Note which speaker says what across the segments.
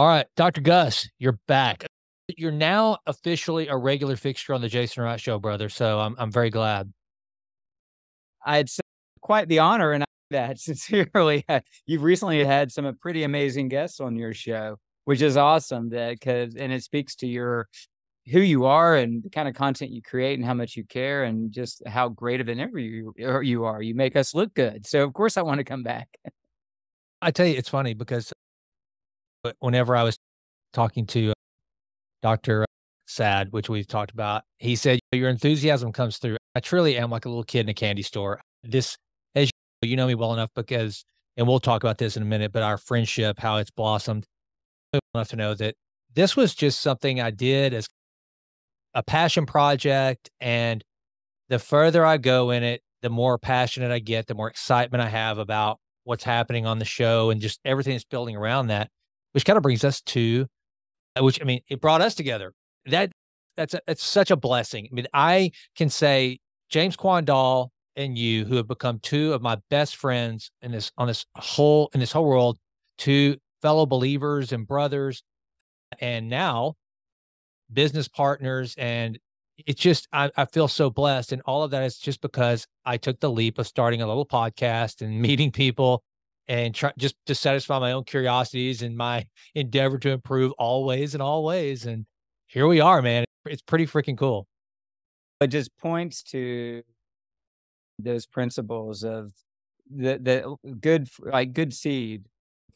Speaker 1: All right, Dr. Gus, you're back. You're now officially a regular fixture on the Jason Wright Show, brother. So I'm very glad.
Speaker 2: It's quite the honor, and I that sincerely. You've recently had some pretty amazing guests on your show, which is awesome. And it speaks to who you are and the kind of content you create and how much you care and just how great of an interviewer you are. You make us look good, so of course I want to come back.
Speaker 1: I tell you, it's funny because whenever I was talking to Dr. Sad, which we've talked about, he said, your enthusiasm comes through. I truly am like a little kid in a candy store. This, as you know me well enough because, and we'll talk about this in a minute, but our friendship, how it's blossomed, enough to know that this was just something I did as a passion project. And the further I go in it, the more passionate I get, the more excitement I have about what's happening on the show and just everything that's building around that, which kind of brings us to, which, I mean, it brought us together. It's such a blessing. I mean, I can say James Quandall and you, who have become two of my best friends in this whole world, two fellow believers and brothers, and now business partners. And it's just, I feel so blessed. And all of that is just because I took the leap of starting a little podcast and meeting people and try just to satisfy my own curiosities and my endeavor to improve always and always. And here we are, man. It's pretty freaking cool.
Speaker 2: It just points to those principles of the good seed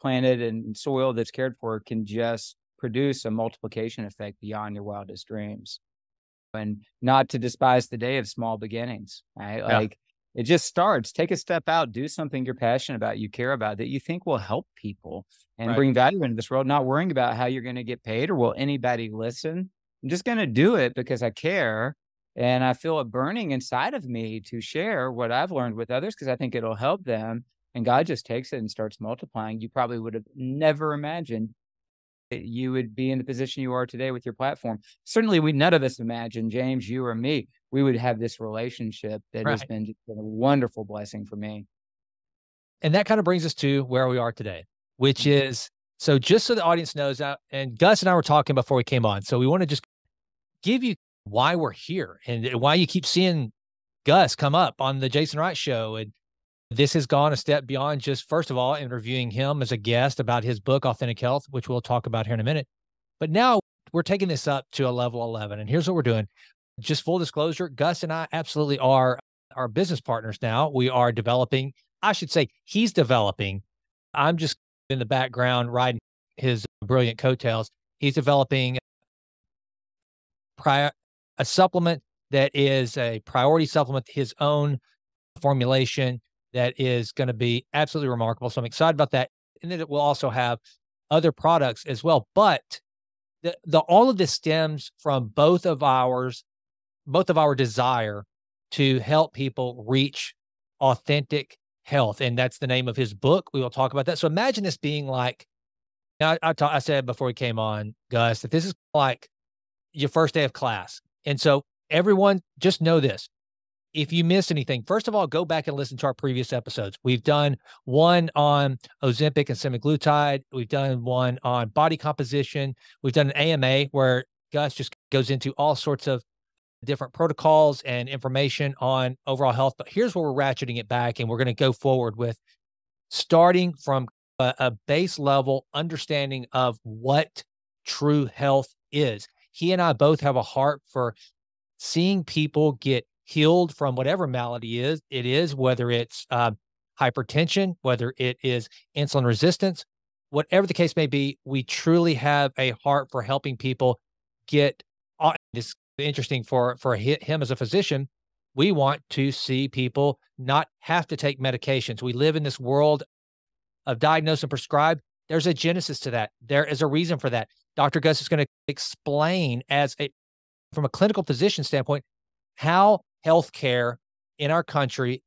Speaker 2: planted and soil that's cared for can just produce a multiplication effect beyond your wildest dreams. And not to despise the day of small beginnings, right?
Speaker 1: Yeah.
Speaker 2: Like it just starts. Take a step out, do something you're passionate about, you care about, that you think will help people and
Speaker 1: Right.
Speaker 2: bring value into this world, not worrying about how you're going to get paid or will anybody listen. I'm just going to do it because I care. And I feel a burning inside of me to share what I've learned with others because I think it'll help them. And God just takes it and starts multiplying. You probably would have never imagined that you would be in the position you are today with your platform. Certainly, none of us imagined, James, you or me, we would have this relationship that has been just a wonderful blessing for me.
Speaker 1: And that kind of brings us to where we are today, which is, so just so the audience knows, and Gus and I were talking before we came on, so we want to just give you why we're here and why you keep seeing Gus come up on the Jason Wright Show. And this has gone a step beyond just, first of all, interviewing him as a guest about his book, Authentic Health, which we'll talk about here in a minute. But now we're taking this up to a level 11. And here's what we're doing. Just full disclosure, Gus and I absolutely are our business partners now. We are developing, I should say he's developing. I'm just in the background riding his brilliant coattails. He's developing a supplement that is a priority supplement, his own formulation that is going to be absolutely remarkable. So I'm excited about that. And then it will also have other products as well. But all of this stems from both of our desire to help people reach authentic health. And that's the name of his book. We will talk about that. So imagine this being like, I said before we came on, Gus, that this is like your first day of class. And so everyone just know this. If you miss anything, first of all, go back and listen to our previous episodes. We've done one on Ozempic and semaglutide. We've done one on body composition. We've done an AMA where Gus just goes into all sorts of different protocols and information on overall health. But here's where we're ratcheting it back, and we're going to go forward with starting from a base level understanding of what true health is. He and I both have a heart for seeing people get healed from whatever malady it is, whether it's hypertension, whether it is insulin resistance, whatever the case may be. We truly have a heart for helping people get this. Interesting for him as a physician. We want to see people not have to take medications. We live in this world of diagnose and prescribe. There's a genesis to that. There is a reason for that. Dr. Gus is going to explain from a clinical physician standpoint, how healthcare in our country,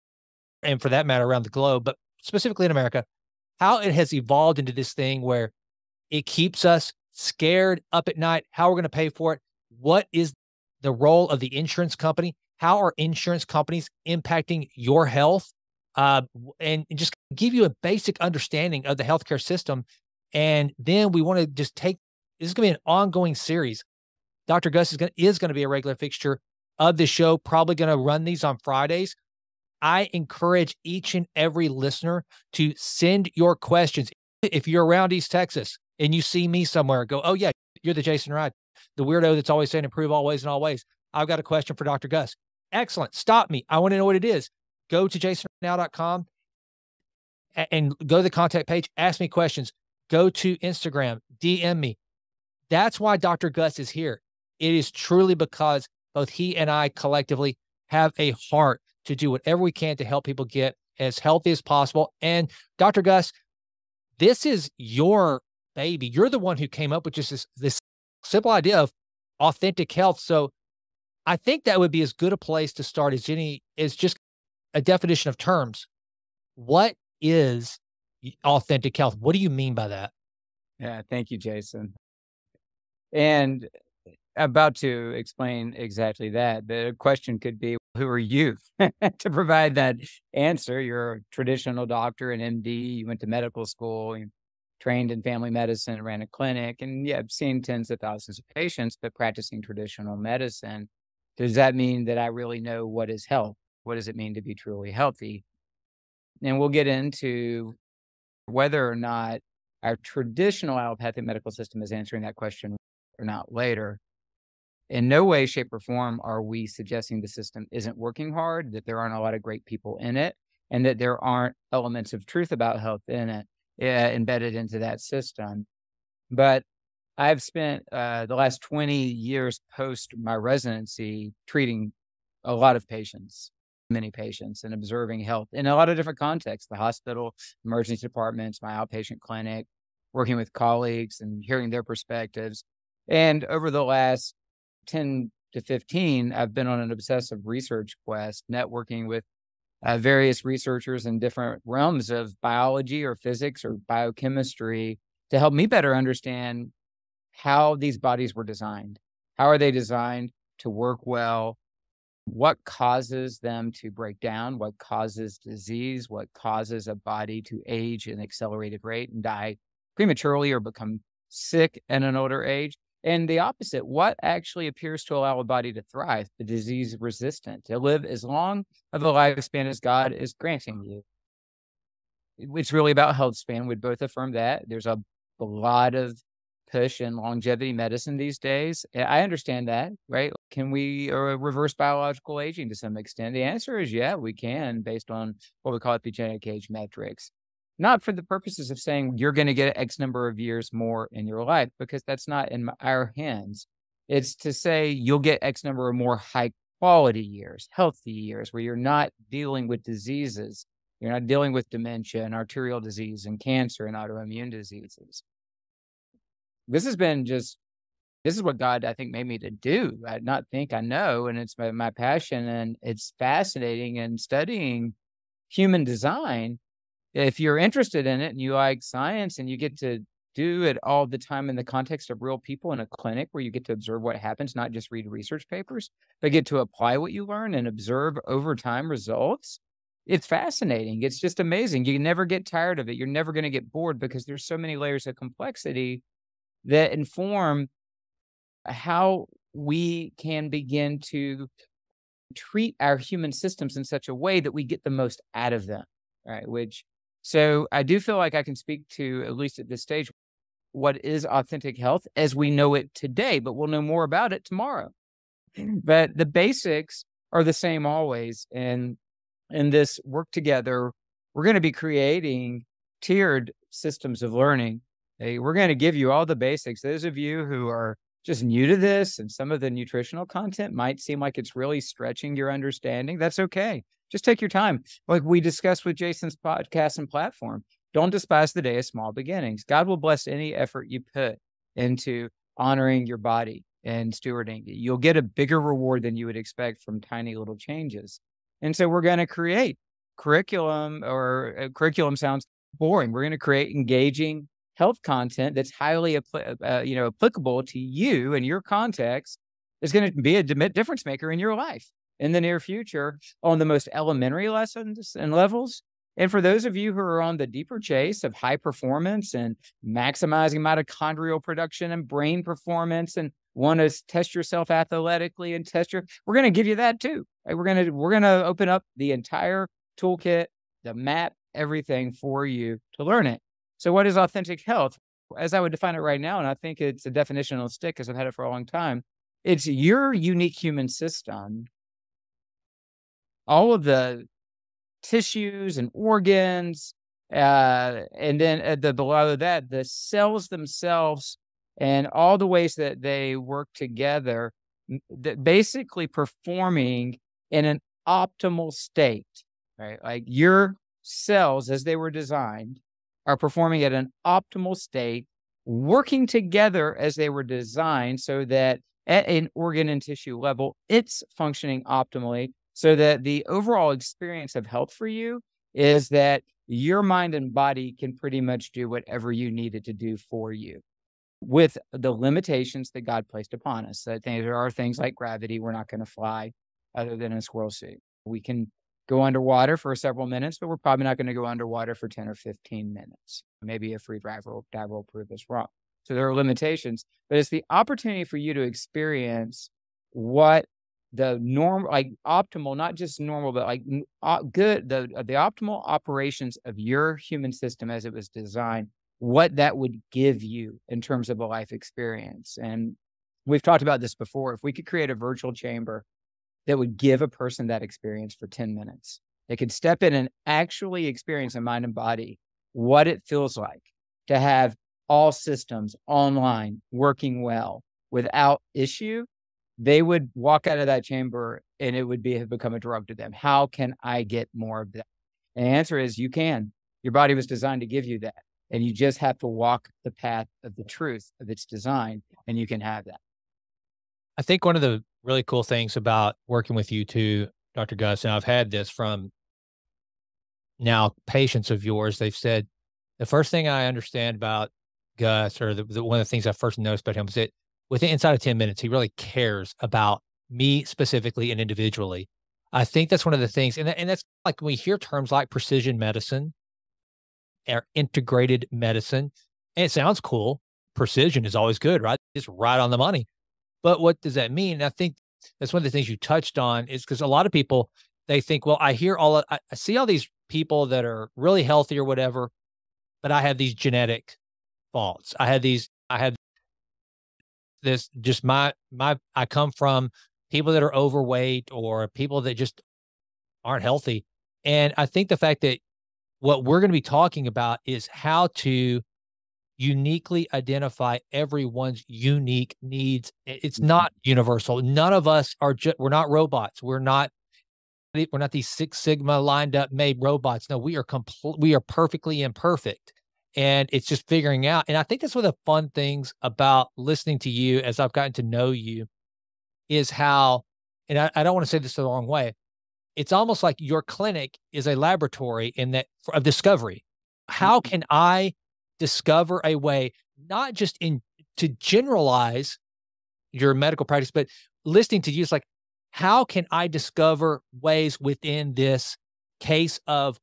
Speaker 1: and for that matter around the globe, but specifically in America, how it has evolved into this thing where it keeps us scared up at night, how we're going to pay for it. What is the role of the insurance company? How are insurance companies impacting your health? And just give you a basic understanding of the healthcare system And then we want to just take, this is going to be an ongoing series. Dr. Gus is going to be a regular fixture of the show, probably going to run these on Fridays. I encourage each and every listener to send your questions. If you're around East Texas and you see me somewhere, go, oh yeah, you're the Jason Wright, the weirdo that's always saying improve always and always. I've got a question for Dr. Gus. Excellent. Stop me. I want to know what it is. Go to jasonnow.com and go to the contact page. Ask me questions. Go to Instagram. DM me. That's why Dr. Gus is here. It is truly because both he and I collectively have a heart to do whatever we can to help people get as healthy as possible. And Dr. Gus, this is your baby. You're the one who came up with just this simple idea of authentic health. So I think that would be as good a place to start as just a definition of terms. What is authentic health? What do you mean by that?
Speaker 2: Yeah, thank you, Jason. And about to explain exactly that. The question could be, who are you to provide that answer? You're a traditional doctor, an MD, you went to medical school, you trained in family medicine, ran a clinic, and yeah, I've seen tens of thousands of patients, but practicing traditional medicine. Does that mean that I really know what is health? What does it mean to be truly healthy? And we'll get into whether or not our traditional allopathic medical system is answering that question or not later. In no way, shape, or form are we suggesting the system isn't working hard, that there aren't a lot of great people in it, and that there aren't elements of truth about health in it embedded into that system. But I've spent the last 20 years post my residency treating a lot of patients, many patients, and observing health in a lot of different contexts, the hospital, emergency departments, my outpatient clinic, working with colleagues and hearing their perspectives. And over the last 10 to 15, I've been on an obsessive research quest, networking with various researchers in different realms of biology or physics or biochemistry to help me better understand how these bodies were designed. How are they designed to work well? What causes them to break down? What causes disease? What causes a body to age at an accelerated rate and die prematurely or become sick at an older age? And the opposite, what actually appears to allow a body to thrive, the disease resistant, to live as long of a lifespan as God is granting you? It's really about health span. We'd both affirm that. There's a lot of push in longevity medicine these days. I understand that, right? Can we reverse biological aging to some extent? The answer is yeah, we can, based on what we call epigenetic age metrics. Not for the purposes of saying you're going to get X number of years more in your life, because that's not in our hands. It's to say you'll get X number of more high quality years, healthy years, where you're not dealing with diseases. You're not dealing with dementia and arterial disease and cancer and autoimmune diseases. This is what God, I think, made me to do. I not think, I know, and it's my passion, and it's fascinating. And studying human design, if you're interested in it and you like science and you get to do it all the time in the context of real people in a clinic where you get to observe what happens, not just read research papers, but get to apply what you learn and observe over time results, it's fascinating. It's just amazing. You never get tired of it. You're never going to get bored because there's so many layers of complexity that inform how we can begin to treat our human systems in such a way that we get the most out of them, right? So I do feel like I can speak to, at least at this stage, what is authentic health as we know it today, but we'll know more about it tomorrow. But the basics are the same always. And in this work together, we're going to be creating tiered systems of learning. We're going to give you all the basics. Those of you who are just new to this and some of the nutritional content might seem like it's really stretching your understanding. That's okay. Just take your time. Like we discussed with Jason's podcast and platform, don't despise the day of small beginnings. God will bless any effort you put into honoring your body and stewarding it. You'll get a bigger reward than you would expect from tiny little changes. And so we're going to create curriculum, or curriculum sounds boring. We're going to create engaging health content that's highly applicable to you and your context. Is going to be a difference maker in your life in the near future on the most elementary lessons and levels, And for those of you who are on the deeper chase of high performance and maximizing mitochondrial production and brain performance and want to test yourself athletically and we're going to give you that too. Right? We're going to open up the entire toolkit, the map, everything for you to learn it. So what is authentic health? As I would define it right now, and I think it's a definition that'll stick because I've had it for a long time, it's your unique human system. All of the tissues and organs, and then below that, the cells themselves and all the ways that they work together, basically performing in an optimal state, right? Like your cells, as they were designed, are performing at an optimal state, working together as they were designed so that at an organ and tissue level, it's functioning optimally so that the overall experience of health for you is that your mind and body can pretty much do whatever you need it to do for you with the limitations that God placed upon us. That there are things like gravity. We're not going to fly other than in a squirrel suit. We can go underwater for several minutes, but we're probably not going to go underwater for 10 or 15 minutes. Maybe a free dive will prove us wrong. So there are limitations, but it's the opportunity for you to experience what the normal, like optimal, not just normal, but like good, the optimal operations of your human system as it was designed, what that would give you in terms of a life experience. And we've talked about this before. If we could create a virtual chamber that would give a person that experience for 10 minutes, they could step in and actually experience in mind and body what it feels like to have all systems online working well without issue, they would walk out of that chamber and it would have become a drug to them. How can I get more of that? And the answer is you can. Your body was designed to give you that. And you just have to walk the path of the truth of its design, and you can have that.
Speaker 1: I think one of the really cool things about working with you too, Dr. Gus, and I've had this from now patients of yours, they've said, the first thing I understand about Gus, or one of the things I first noticed about him, is that inside of 10 minutes, he really cares about me specifically and individually. I think that's one of the things, and that's like when we hear terms like precision medicine or integrated medicine, and it sounds cool. Precision is always good, right? It's right on the money. But what does that mean? And I think that's one of the things you touched on, is because a lot of people, they think, well, I see all these people that are really healthy or whatever, but I have these genetic faults. I have this, just I come from people that are overweight or people that just aren't healthy. And I think the fact that what we're going to be talking about is how to uniquely identify everyone's unique needs. It's not universal. None of us are we're not robots. We're not these Six Sigma lined up made robots. No, we are perfectly imperfect. And it's just figuring out. And I think that's one of the fun things about listening to you as I've gotten to know you is how, and I don't want to say this the wrong way, it's almost like your clinic is a laboratory of discovery. How can I discover a way, not just to generalize your medical practice, but listening to you, it's like, how can I discover ways within this case of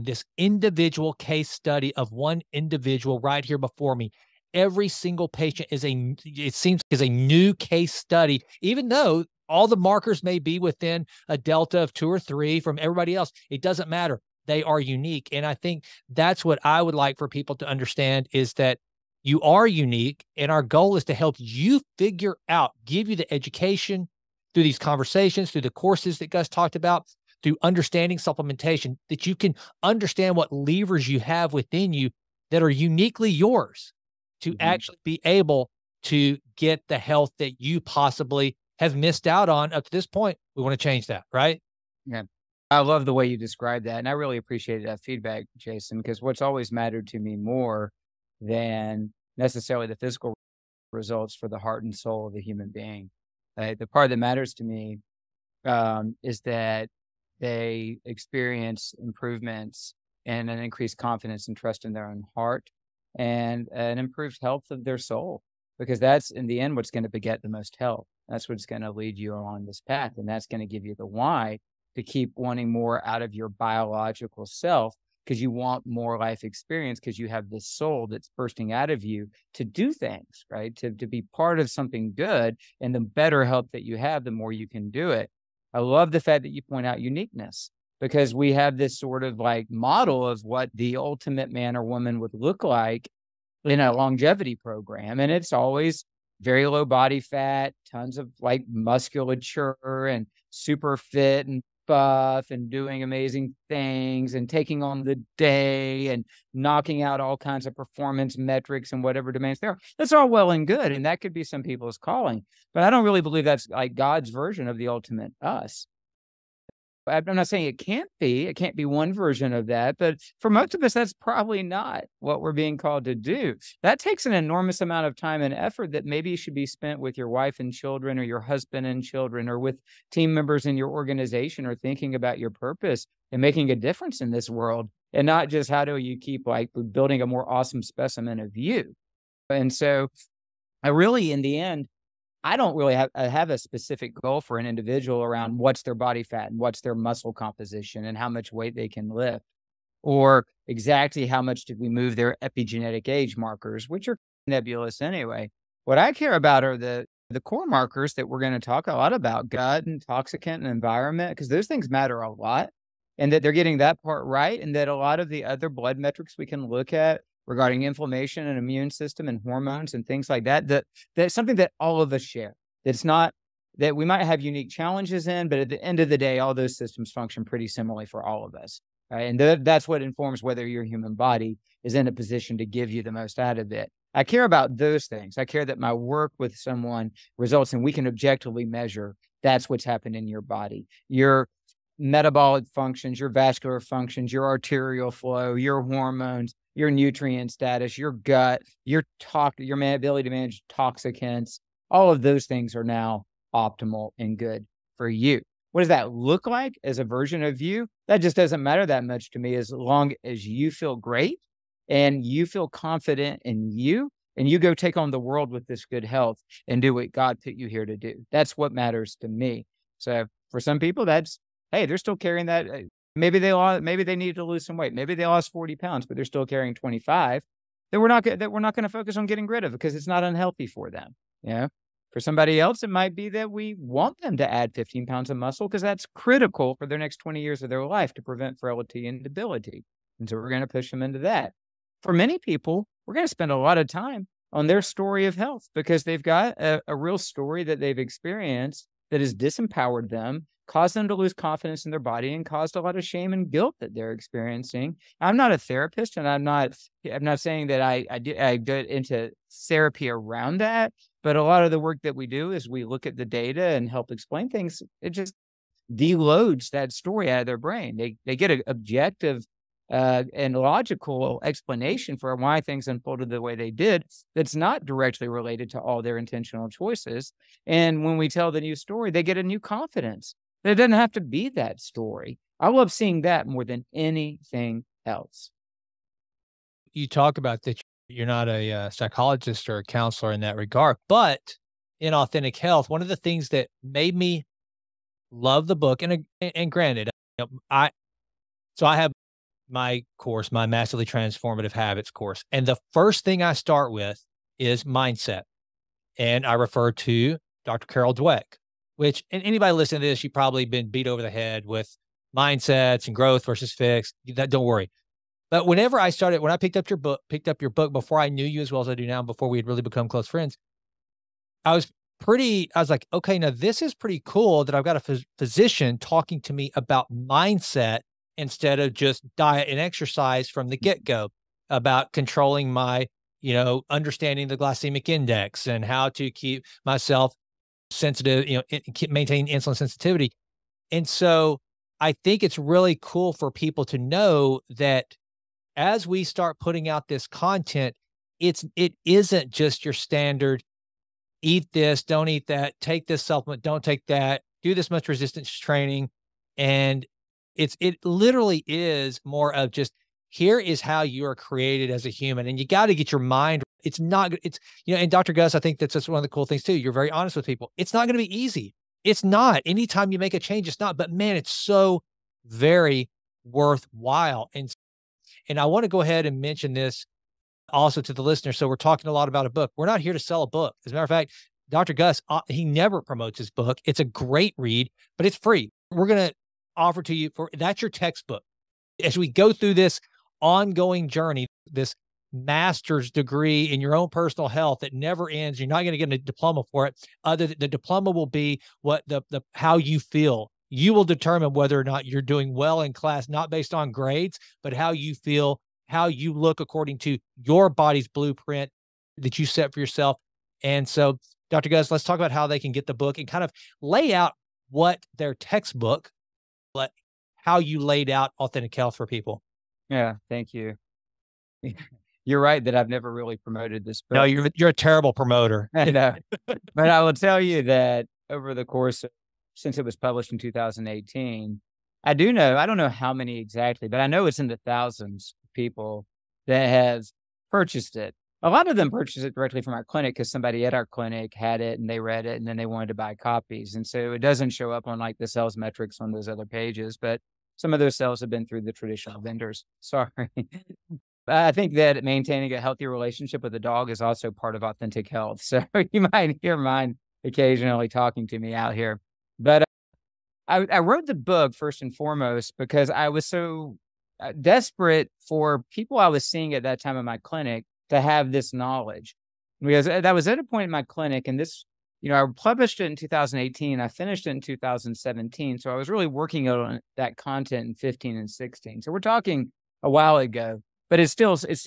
Speaker 1: this individual case study of one individual right here before me? Every single patient is a new case study, even though all the markers may be within a delta of 2 or 3 from everybody else. It doesn't matter. They are unique. And I think that's what I would like for people to understand, is that you are unique. And our goal is to help you figure out, give you the education through these conversations, through the courses that Gus talked about, through understanding supplementation, that you can understand what levers you have within you that are uniquely yours to actually be able to get the health that you possibly have missed out on up to this point. We want to change that, right?
Speaker 2: Yeah. I love the way you described that. And I really appreciated that feedback, Jason, because what's always mattered to me more than necessarily the physical results for the heart and soul of the human being. The part that matters to me is that they experience improvements and an increased confidence and trust in their own heart and an improved health of their soul, because that's in the end what's going to beget the most health. That's what's going to lead you along this path. And that's going to give you the why to keep wanting more out of your biological self, because you want more life experience, because you have this soul that's bursting out of you to do things, right? To be part of something good. And the better help that you have, the more you can do it. I love the fact that you point out uniqueness, because we have this sort of like model of what the ultimate man or woman would look like in a longevity program. And it's always very low body fat, tons of like musculature and super fit and buff and doing amazing things and taking on the day and knocking out all kinds of performance metrics and whatever demands there are. That's all well and good. And that could be some people's calling, but I don't really believe that's like God's version of the ultimate us. I'm not saying it can't be one version of that, but for most of us, that's probably not what we're being called to do. That takes an enormous amount of time and effort that maybe should be spent with your wife and children, or your husband and children, or with team members in your organization, or thinking about your purpose and making a difference in this world, and not just how do you keep like building a more awesome specimen of you. And so I really, in the end, I don't really have a specific goal for an individual around what's their body fat and what's their muscle composition and how much weight they can lift, or exactly how much did we move their epigenetic age markers, which are nebulous anyway. What I care about are the core markers that we're going to talk a lot about: gut and toxicant and environment, because those things matter a lot, and that they're getting that part right. And that a lot of the other blood metrics we can look at regarding inflammation and immune system and hormones and things like that, that's something that all of us share. It's not that we might have unique challenges in, but at the end of the day, all those systems function pretty similarly for all of us. Right? And that's what informs whether your human body is in a position to give you the most out of it. I care about those things. I care that my work with someone results in, we can objectively measure that's what's happened in your body. Your metabolic functions, your vascular functions, your arterial flow, your hormones, your nutrient status, your gut, your ability to manage toxicants, all of those things are now optimal and good for you. What does that look like as a version of you? That just doesn't matter that much to me, as long as you feel great and you feel confident in you, and you go take on the world with this good health and do what God put you here to do. That's what matters to me. So for some people, that's, hey, they're still carrying that. Maybe they need to lose some weight. Maybe they lost 40 pounds, but they're still carrying 25 that we're not going to focus on getting rid of because it's not unhealthy for them. Yeah. For somebody else, it might be that we want them to add 15 pounds of muscle because that's critical for their next 20 years of their life to prevent frailty and debility. And so we're going to push them into that. For many people, we're going to spend a lot of time on their story of health because they've got a real story that they've experienced that has disempowered them, caused them to lose confidence in their body, and caused a lot of shame and guilt that they're experiencing. I'm not a therapist, and I'm not saying that I get into therapy around that, but a lot of the work that we do is we look at the data and help explain things. It just deloads that story out of their brain. They get an objective and logical explanation for why things unfolded the way they did that's not directly related to all their intentional choices. And when we tell the new story, they get a new confidence. It doesn't have to be that story. I love seeing that more than anything else.
Speaker 1: You talk about that you're not a psychologist or a counselor in that regard, but in Authentic Health, one of the things that made me love the book, and granted, I have my course, my Massively Transformative Habits course, and the first thing I start with is mindset, and I refer to Dr. Carol Dweck. Which, and anybody listening to this, you've probably been beat over the head with mindsets and growth versus fixed. Don't worry. But when I picked up your book before I knew you as well as I do now, before we had really become close friends, I was like, okay, now this is pretty cool that I've got a physician talking to me about mindset instead of just diet and exercise from the get-go, about controlling my, understanding the glycemic index and how to keep myself sensitive, maintain insulin sensitivity. And so I think it's really cool for people to know that as we start putting out this content, it isn't just your standard, eat this, don't eat that, take this supplement, don't take that, do this much resistance training. And it literally is more of just, here is how you are created as a human. And you got to get your mind. And Dr. Gus, I think that's just one of the cool things too. You're very honest with people. It's not going to be easy. It's not. Anytime you make a change, it's not. But man, it's so very worthwhile. And And I want to go ahead and mention this also to the listener. So we're talking a lot about a book. We're not here to sell a book. As a matter of fact, Dr. Gus, he never promotes his book. It's a great read, but it's free. We're going to offer to you that's your textbook. As we go through this ongoing journey, this master's degree in your own personal health that never ends, you're not going to get a diploma for it. The diploma will be what the how you feel. You will determine whether or not you're doing well in class, not based on grades, but how you feel, how you look according to your body's blueprint that you set for yourself. And so, Dr. Gus, let's talk about how they can get the book and kind of lay out what their textbook, how you laid out Authentic Health for people.
Speaker 2: Yeah, thank you. You're right that I've never really promoted this book.
Speaker 1: No, you're a terrible promoter.
Speaker 2: I know. But I will tell you that over the course of, since it was published in 2018, I don't know how many exactly, but I know it's in the thousands of people that has purchased it. A lot of them purchased it directly from our clinic because somebody at our clinic had it and they read it and then they wanted to buy copies. And so it doesn't show up on like the sales metrics on those other pages, but some of those sales have been through the traditional vendors. Sorry. I think that maintaining a healthy relationship with a dog is also part of Authentic Health. So you might hear mine occasionally talking to me out here. But I wrote the book first and foremost because I was so desperate for people I was seeing at that time in my clinic to have this knowledge. Because that was at a point in my clinic, and this, I published it in 2018. I finished it in 2017. So I was really working on that content in 15 and 16. So we're talking a while ago. But it's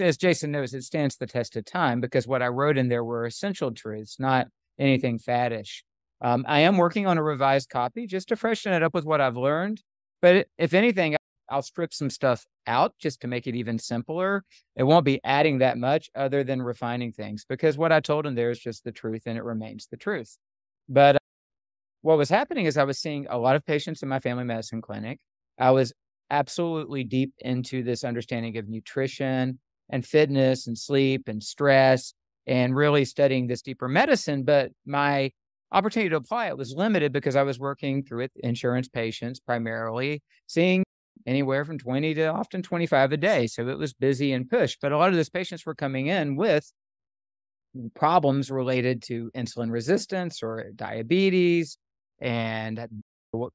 Speaker 2: as Jason knows, it stands the test of time because what I wrote in there were essential truths, not anything faddish. I am working on a revised copy just to freshen it up with what I've learned. But if anything, I'll strip some stuff out just to make it even simpler. It won't be adding that much other than refining things because what I told him there is just the truth and it remains the truth. But what was happening is I was seeing a lot of patients in my family medicine clinic. I was absolutely deep into this understanding of nutrition and fitness and sleep and stress and really studying this deeper medicine. But my opportunity to apply it was limited because I was working through insurance patients primarily, seeing anywhere from 20 to often 25 a day. So it was busy and pushed. But a lot of those patients were coming in with problems related to insulin resistance or diabetes and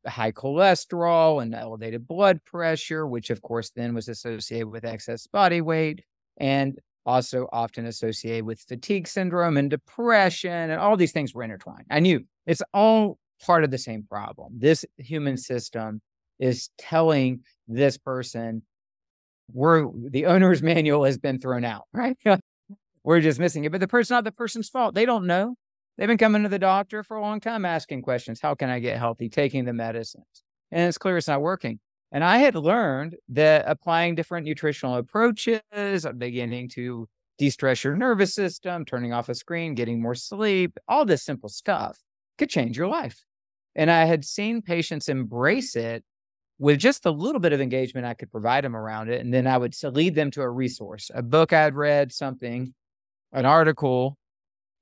Speaker 2: high cholesterol and elevated blood pressure, which of course then was associated with excess body weight and also often associated with fatigue syndrome and depression, and all these things were intertwined. I knew it's all part of the same problem. This human system is telling this person, the owner's manual has been thrown out, right? We're just missing it. But it's not the person's fault. They don't know. They've been coming to the doctor for a long time asking questions. How can I get healthy? Taking the medicines. And it's clear it's not working. And I had learned that applying different nutritional approaches, beginning to de-stress your nervous system, turning off a screen, getting more sleep, all this simple stuff could change your life. And I had seen patients embrace it with just a little bit of engagement I could provide them around it. And then I would lead them to a resource, a book I'd read, something, an article.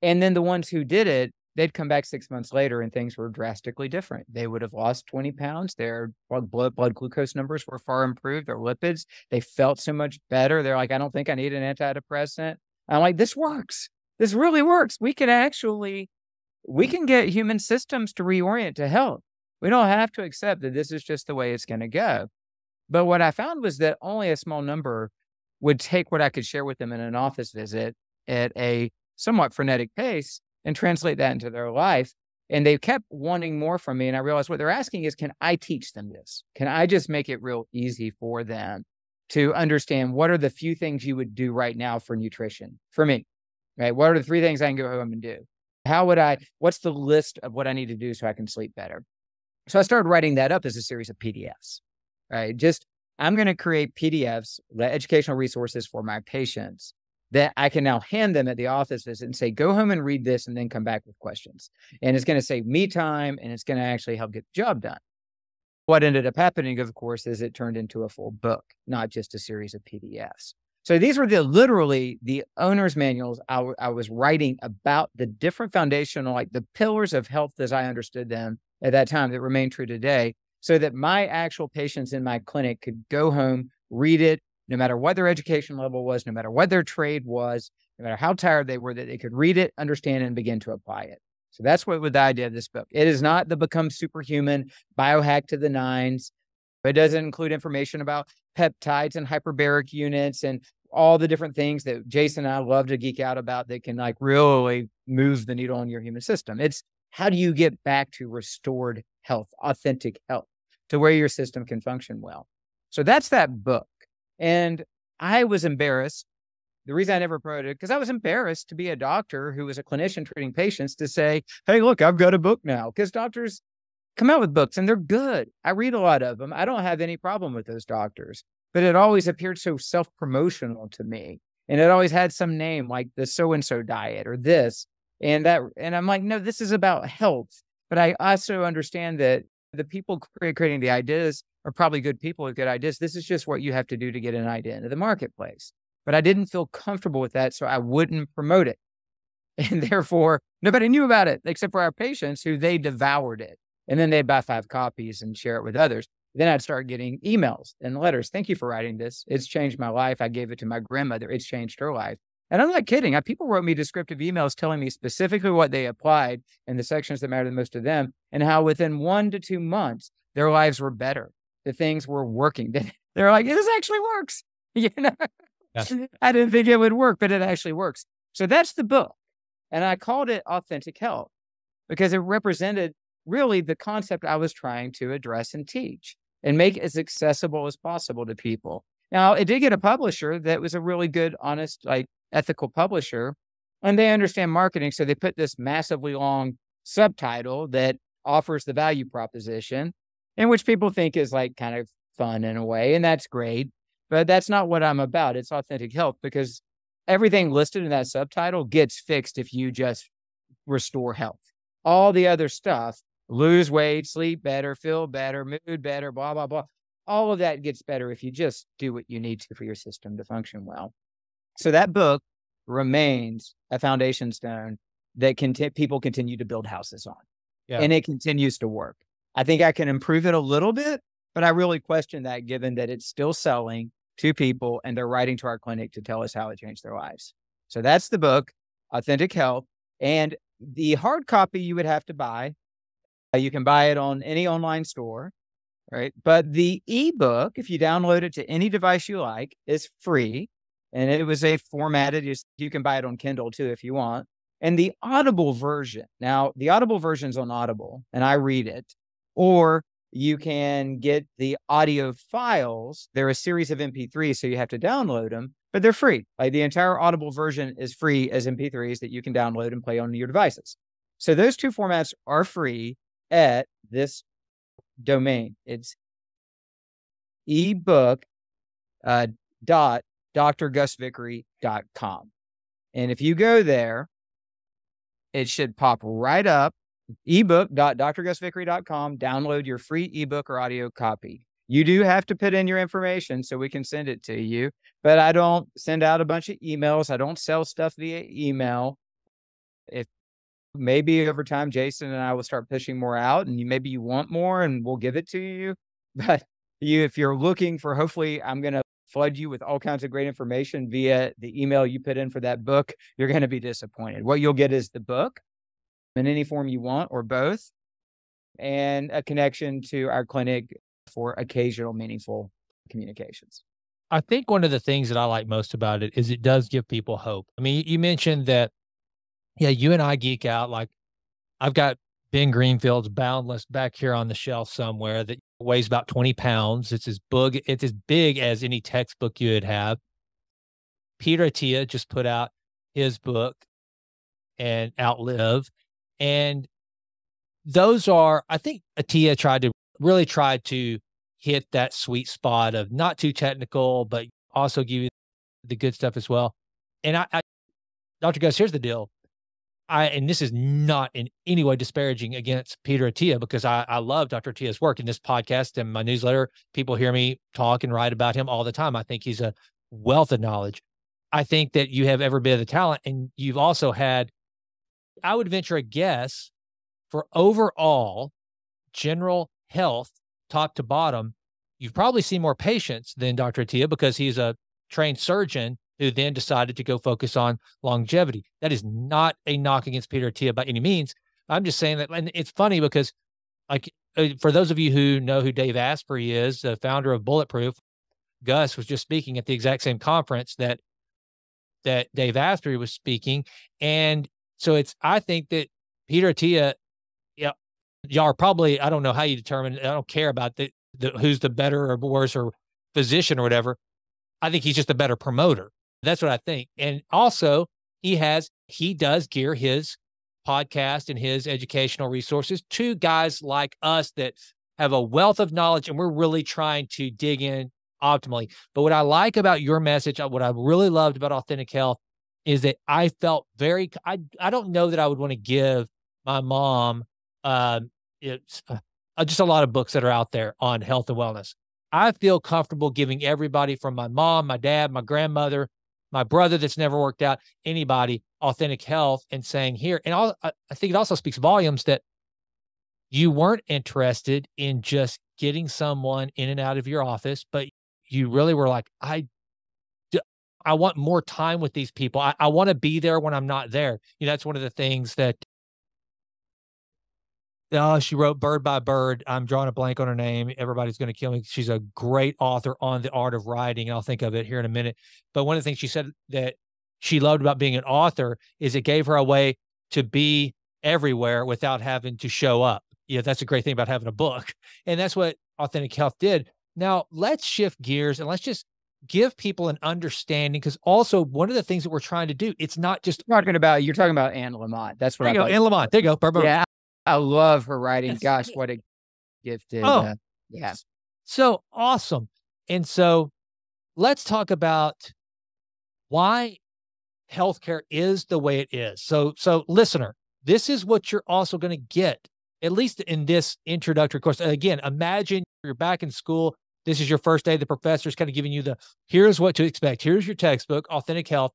Speaker 2: And then the ones who did it, they'd come back 6 months later and things were drastically different. They would have lost 20 pounds. Their blood glucose numbers were far improved. Their lipids, they felt so much better. They're like, I don't think I need an antidepressant. I'm like, this works. This really works. We can get human systems to reorient to health. We don't have to accept that this is just the way it's going to go. But what I found was that only a small number would take what I could share with them in an office visit at a somewhat frenetic pace and translate that into their life. And they kept wanting more from me. And I realized what they're asking is, can I teach them this? Can I just make it real easy for them to understand what are the few things you would do right now for nutrition for me, right? What are the 3 things I can go home and do? What's the list of what I need to do so I can sleep better? So I started writing that up as a series of PDFs, right? I'm going to create PDFs, the educational resources for my patients that I can now hand them at the office visit and say, go home and read this and then come back with questions. And it's going to save me time and it's going to actually help get the job done. What ended up happening, of course, is it turned into a full book, not just a series of PDFs. So these were literally the owner's manuals I was writing about the different foundational, like the pillars of health as I understood them at that time that remain true today, so that my actual patients in my clinic could go home, read it, no matter what their education level was, no matter what their trade was, no matter how tired they were, that they could read it, understand it, and begin to apply it. So that's what with the idea of this book. It is not the become superhuman biohack to the nines. It doesn't include information about peptides and hyperbaric units and all the different things that Jason and I love to geek out about that can like really move the needle on your human system. It's how do you get back to restored health, authentic health, to where your system can function well. So that's that book. And I was embarrassed. The reason I never promoted it, because I was embarrassed to be a doctor who was a clinician treating patients to say, hey, look, I've got a book now. Because doctors come out with books and they're good. I read a lot of them. I don't have any problem with those doctors. But it always appeared so self-promotional to me. And it always had some name like the so-and-so diet or this and that. And I'm like, no, this is about health. But I also understand that the people creating the ideas are probably good people with good ideas. This is just what you have to do to get an idea into the marketplace. But I didn't feel comfortable with that, so I wouldn't promote it. And therefore, nobody knew about it except for our patients who they devoured it. And then they'd buy 5 copies and share it with others. Then I'd start getting emails and letters. Thank you for writing this. It's changed my life. I gave it to my grandmother. It's changed her life. And I'm not kidding. People wrote me descriptive emails telling me specifically what they applied in the sections that mattered the most to them and how within 1 to 2 months, their lives were better. The things were working. They're like, this actually works. You know, yeah. I didn't think it would work, but it actually works. So that's the book. And I called it Authentic Health because it represented really the concept I was trying to address and teach and make as accessible as possible to people. Now, it did get a publisher that was a really good, honest, like ethical publisher, and they understand marketing. So they put this massively long subtitle that offers the value proposition, and which people think is like kind of fun in a way. And that's great, but that's not what I'm about. It's authentic health because everything listed in that subtitle gets fixed if you just restore health. All the other stuff, lose weight, sleep better, feel better, mood better, blah, blah, blah. All of that gets better if you just do what you need to for your system to function well. So that book remains a foundation stone that people continue to build houses on. Yeah. And it continues to work. I think I can improve it a little bit, but I really question that given that it's still selling to people and they're writing to our clinic to tell us how it changed their lives. So that's the book, Authentic Health. And the hard copy you would have to buy. You can buy it on any online store, right? But the ebook, if you download it to any device you like, is free. And it was a formatted, you can buy it on Kindle too if you want. And the Audible version, now the Audible version's on Audible and I read it, or you can get the audio files. They're a series of MP3s, so you have to download them, but they're free. Like the entire Audible version is free as MP3s that you can download and play on your devices. So those 2 formats are free at this domain. It's ebook dot drgusvickery.com. And if you go there, it should pop right up, ebook.drgusvickery.com, download your free ebook or audio copy. You do have to put in your information so we can send it to you, but I don't send out a bunch of emails. I don't sell stuff via email. If maybe over time, Jason and I will start pushing more out and maybe you want more and we'll give it to you. But if you're looking for, hopefully I'm going to flood you with all kinds of great information via the email you put in for that book, you're going to be disappointed. What you'll get is the book in any form you want or both, and a connection to our clinic for occasional meaningful communications.
Speaker 1: I think one of the things that I like most about it is it does give people hope. I mean, you mentioned that, yeah, you and I geek out. Like I've got Ben Greenfield's Boundless back here on the shelf somewhere that weighs about 20 pounds. It's as big as any textbook you would have. Peter Attia just put out his book and Outlive. And those are, I think Attia tried to hit that sweet spot of not too technical, but also give you the good stuff as well. And I Dr. Gus, here's the deal. And this is not in any way disparaging against Peter Attia, because I love Dr. Attia's work in this podcast and my newsletter. People hear me talk and write about him all the time. I think he's a wealth of knowledge. I think that you have every bit of the talent, and you've also had, I would venture a guess, for overall general health, top to bottom, you've probably seen more patients than Dr. Attia because he's a trained surgeon who then decided to go focus on longevity. That is not a knock against Peter Attia by any means. I'm just saying that, and it's funny because, like, for those of you who know who Dave Asprey is, the founder of Bulletproof, Gus was just speaking at the exact same conference that Dave Asprey was speaking. And so I think that Peter Attia, yeah, y'all are probably, I don't know how you determine, I don't care about who's the better or worse or physician or whatever. I think he's just a better promoter. That's what I think. And also he does gear his podcast and his educational resources to guys like us that have a wealth of knowledge, and we're really trying to dig in optimally. But what I like about your message, what I really loved about Authentic Health is that I felt I don't know that I would want to give my mom, it's just a lot of books that are out there on health and wellness. I feel comfortable giving everybody from my mom, my dad, my grandmother, my brother that's never worked out, anybody, Authentic Health, and saying here. And I think it also speaks volumes that you weren't interested in just getting someone in and out of your office, but you really were like, I want more time with these people. I want to be there when I'm not there. That's one of the things that she wrote Bird by Bird. I'm drawing a blank on her name. Everybody's going to kill me. She's a great author on the art of writing. I'll think of it here in a minute. But one of the things she said that she loved about being an author is it gave her a way to be everywhere without having to show up. That's a great thing about having a book. And that's what Authentic Health did. Now, let's shift gears and let's just give people an understanding, because also one of the things that we're trying to do, it's not just
Speaker 2: you're talking about Anne Lamott. That's what
Speaker 1: there you go. Anne Lamott. There you go.
Speaker 2: Yeah. I love her writing. Yes. Gosh, what a gifted. Yeah.
Speaker 1: So awesome. And so let's talk about why healthcare is the way it is. So listener, this is what you're also going to get, at least in this introductory course. Again, imagine you're back in school. This is your first day. The professor's kind of giving you here's what to expect. Here's your textbook, Authentic Health.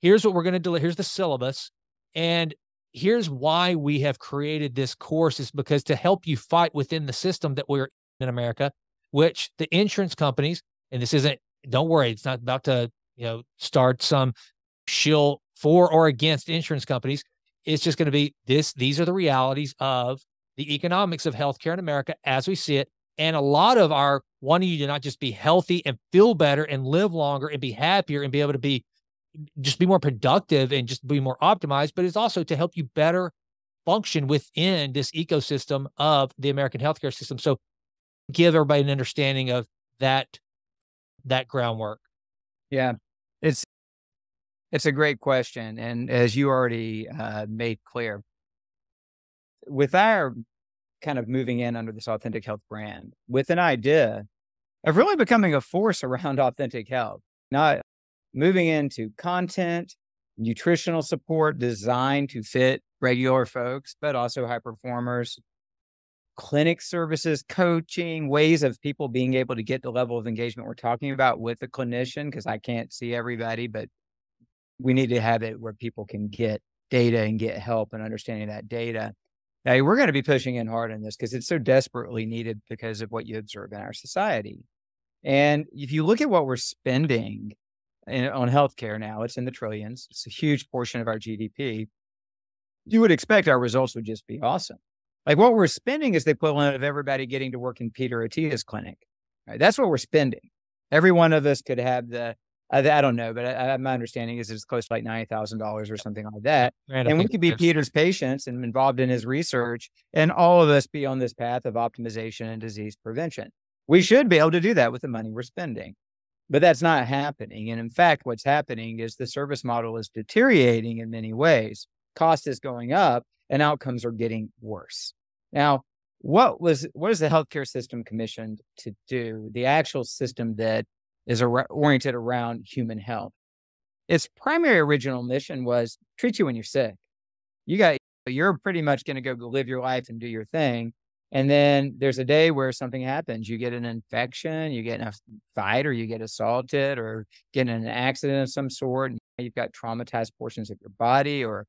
Speaker 1: Here's what we're going to do. Here's the syllabus. And here's why we have created this course, is because to help you fight within the system that we're in America, which the insurance companies, and this isn't, don't worry, it's not about to, start some shill for or against insurance companies. It's just going to be these are the realities of the economics of healthcare in America as we see it. And a lot of our wanting you to not just be healthy and feel better and live longer and be happier and be able to just be more productive and just be more optimized, but it's also to help you better function within this ecosystem of the American healthcare system. So give everybody an understanding of that groundwork.
Speaker 2: Yeah, it's a great question. And as you already made clear, with our kind of moving in under this Authentic Health brand, with an idea of really becoming a force around Authentic Health, not moving into content, nutritional support designed to fit regular folks, but also high performers, clinic services, coaching, ways of people being able to get the level of engagement we're talking about with the clinician, because I can't see everybody, but we need to have it where people can get data and get help and understanding that data. Now, we're going to be pushing in hard on this because it's so desperately needed because of what you observe in our society. And if you look at what we're spending on healthcare now, it's in the trillions. It's a huge portion of our GDP. You would expect our results would just be awesome. Like, what we're spending is the equivalent of everybody getting to work in Peter Attia's clinic. Right? That's what we're spending. Every one of us could have I don't know, but my understanding is it's close to like $90,000 or something like that. And we could be Peter's patients and involved in his research, and all of us be on this path of optimization and disease prevention. We should be able to do that with the money we're spending. But that's not happening. And in fact, what's happening is the service model is deteriorating in many ways. Cost is going up and outcomes are getting worse. Now, what is the healthcare system commissioned to do? The actual system that is oriented around human health. Its primary original mission was treat you when you're sick. You're pretty much going to go live your life and do your thing. And then there's a day where something happens. You get an infection, you get in a fight, or you get assaulted, or get in an accident of some sort. And you've got traumatized portions of your body, or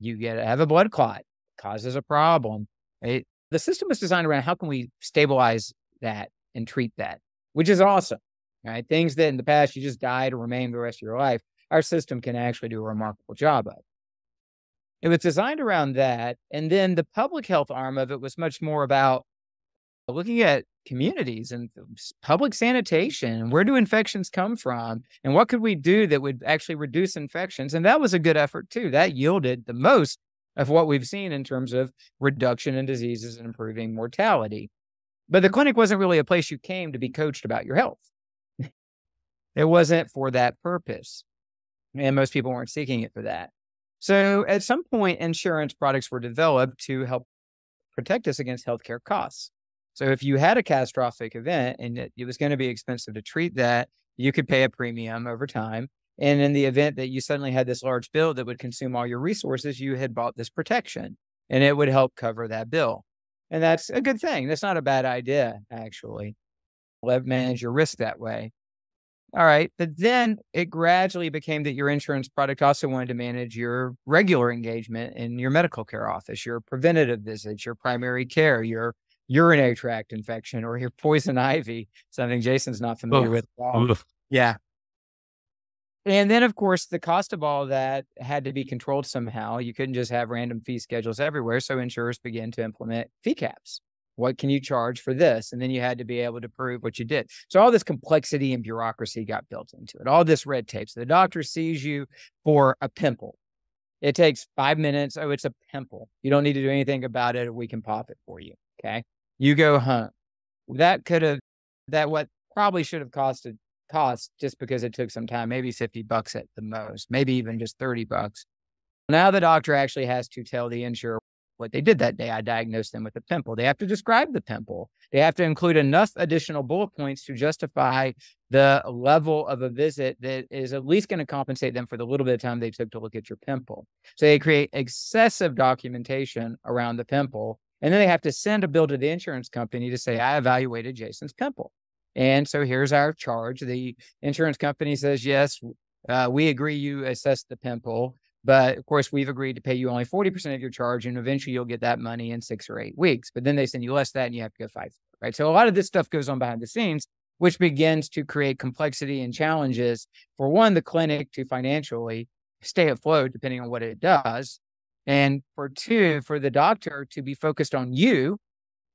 Speaker 2: you have a blood clot, causes a problem. Right? The system was designed around how can we stabilize that and treat that. which is awesome, right? Things that in the past you just die to remain the rest of your life, our system can actually do a remarkable job of. It was designed around that. And then the public health arm of it was much more about looking at communities and public sanitation and where do infections come from and what could we do that would actually reduce infections. And that was a good effort too. That yielded the most of what we've seen in terms of reduction in diseases and improving mortality. But the clinic wasn't really a place you came to be coached about your health. It wasn't for that purpose. And most people weren't seeking it for that. So at some point, insurance products were developed to help protect us against healthcare costs. So if you had a catastrophic event and it was going to be expensive to treat that, you could pay a premium over time. And in the event that you suddenly had this large bill that would consume all your resources, you had bought this protection and it would help cover that bill. And that's a good thing. That's not a bad idea, actually. Manage your risk that way. All right. But then it gradually became that your insurance product also wanted to manage your regular engagement in your medical care office, your preventative visits, your primary care, your urinary tract infection, or your poison ivy, something Jason's not familiar with at all. Yeah. And then, of course, the cost of all that had to be controlled somehow. You couldn't just have random fee schedules everywhere. So insurers began to implement fee caps. What can you charge for this? And then you had to be able to prove what you did. So all this complexity and bureaucracy got built into it, all this red tape. So the doctor sees you for a pimple. It takes 5 minutes. Oh, it's a pimple. You don't need to do anything about it. We can pop it for you. Okay. You go home. That what probably should have cost just because it took some time, maybe $50 at the most, maybe even just $30. Now the doctor actually has to tell the insurer what they did that day. I diagnosed them with a pimple. They have to describe the pimple. They have to include enough additional bullet points to justify the level of a visit that is at least going to compensate them for the little bit of time they took to look at your pimple. So they create excessive documentation around the pimple. And then they have to send a bill to the insurance company to say, I evaluated Jason's pimple. And so here's our charge. The insurance company says, yes, we agree you assessed the pimple. But of course, we've agreed to pay you only 40% of your charge, and eventually you'll get that money in 6 or 8 weeks. But then they send you less than that, and you have to go fight for it, right? So a lot of this stuff goes on behind the scenes, which begins to create complexity and challenges for one, the clinic to financially stay afloat, depending on what it does, and for two, for the doctor to be focused on you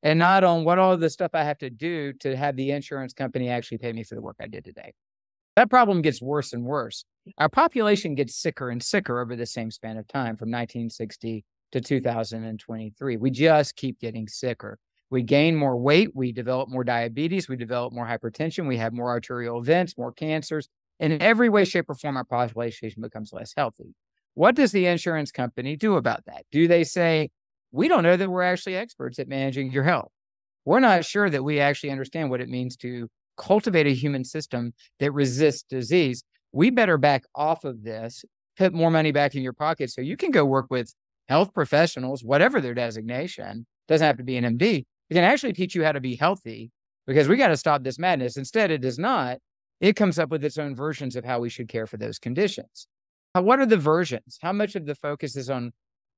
Speaker 2: and not on what all the stuff I have to do to have the insurance company actually pay me for the work I did today. That problem gets worse and worse. Our population gets sicker and sicker over the same span of time from 1960 to 2023. We just keep getting sicker. We gain more weight. We develop more diabetes. We develop more hypertension. We have more arterial events, more cancers. And in every way, shape, or form, our population becomes less healthy. What does the insurance company do about that? Do they say, we don't know that we're actually experts at managing your health. We're not sure that we actually understand what it means to cultivate a human system that resists disease. We better back off of this, put more money back in your pocket so you can go work with health professionals, whatever their designation. Doesn't have to be an MD. It can actually teach you how to be healthy because we got to stop this madness. Instead, it does not. It comes up with its own versions of how we should care for those conditions. What are the versions? How much of the focus is on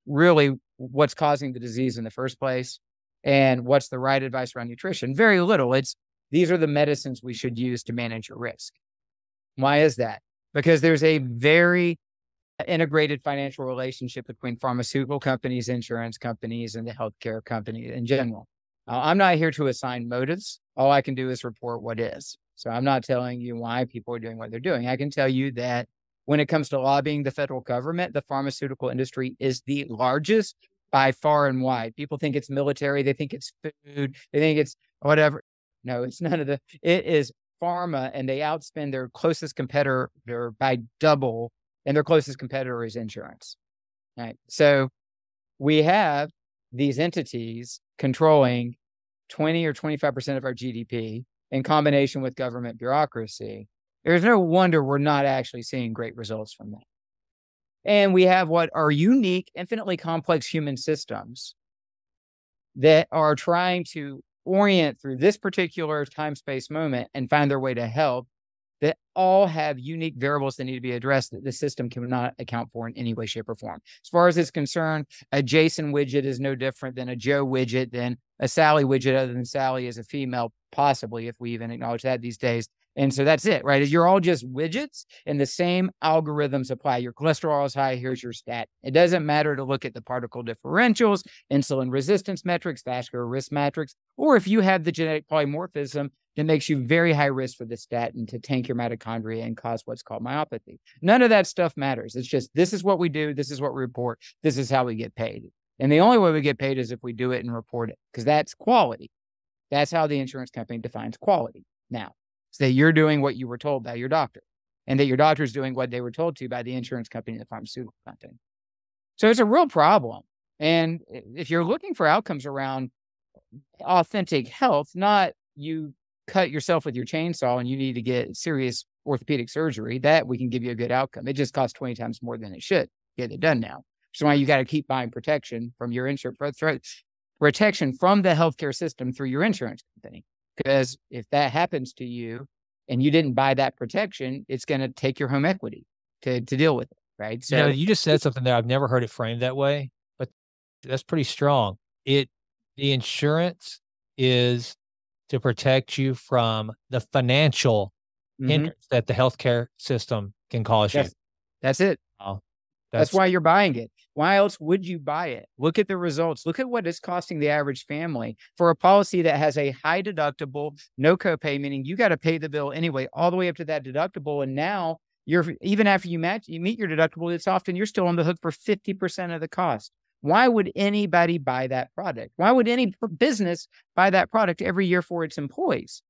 Speaker 2: really what's causing the disease in the first place and what's the right advice around nutrition? Very little. These are the medicines we should use to manage your risk. Why is that? Because there's a very integrated financial relationship between pharmaceutical companies, insurance companies, and the healthcare company in general. I'm not here to assign motives. All I can do is report what is. So I'm not telling you why people are doing what they're doing. I can tell you that when it comes to lobbying the federal government, the pharmaceutical industry is the largest by far and wide. People think it's military. They think it's food. They think it's whatever. No, it's none of it is pharma, and they outspend their closest competitor by double, and their closest competitor is insurance. Right. So we have these entities controlling 20 or 25% of our GDP in combination with government bureaucracy. There's no wonder we're not actually seeing great results from that. And we have what are unique, infinitely complex human systems that are trying to orient through this particular time-space moment and find their way to health that all have unique variables that need to be addressed that the system cannot account for in any way, shape, or form. As far as it's concerned, a Jason widget is no different than a Joe widget, than a Sally widget, other than Sally is a female, possibly, if we even acknowledge that these days. And so that's it, right? You're all just widgets, and the same algorithms apply. Your cholesterol is high, here's your stat. It doesn't matter to look at the particle differentials, insulin resistance metrics, vascular risk metrics, or if you have the genetic polymorphism that makes you very high risk for the statin to tank your mitochondria and cause what's called myopathy. None of that stuff matters. It's just, this is what we do, this is what we report, this is how we get paid. And the only way we get paid is if we do it and report it, because that's quality. That's how the insurance company defines quality. Now, so that you're doing what you were told by your doctor, and that your doctor's doing what they were told to by the insurance company and the pharmaceutical company. So it's a real problem. And if you're looking for outcomes around authentic health, not you cut yourself with your chainsaw and you need to get serious orthopedic surgery, that we can give you a good outcome. It just costs 20 times more than it should get it done now. So why you got to keep buying protection from your insurance, protection from the healthcare system through your insurance company. Because if that happens to you and you didn't buy that protection, it's going to take your home equity to deal with it, right? So
Speaker 1: you just said something there. I've never heard it framed that way, but that's pretty strong. The insurance is to protect you from the financial hindrance that the healthcare system can cause you.
Speaker 2: That's it.
Speaker 1: Oh,
Speaker 2: that's why you're buying it. Why else would you buy it? Look at the results. Look at what it's costing the average family for a policy that has a high deductible, no copay, meaning you got to pay the bill anyway, all the way up to that deductible. And now even after you meet your deductible, it's often you're still on the hook for 50% of the cost. Why would anybody buy that product? Why would any business buy that product every year for its employees?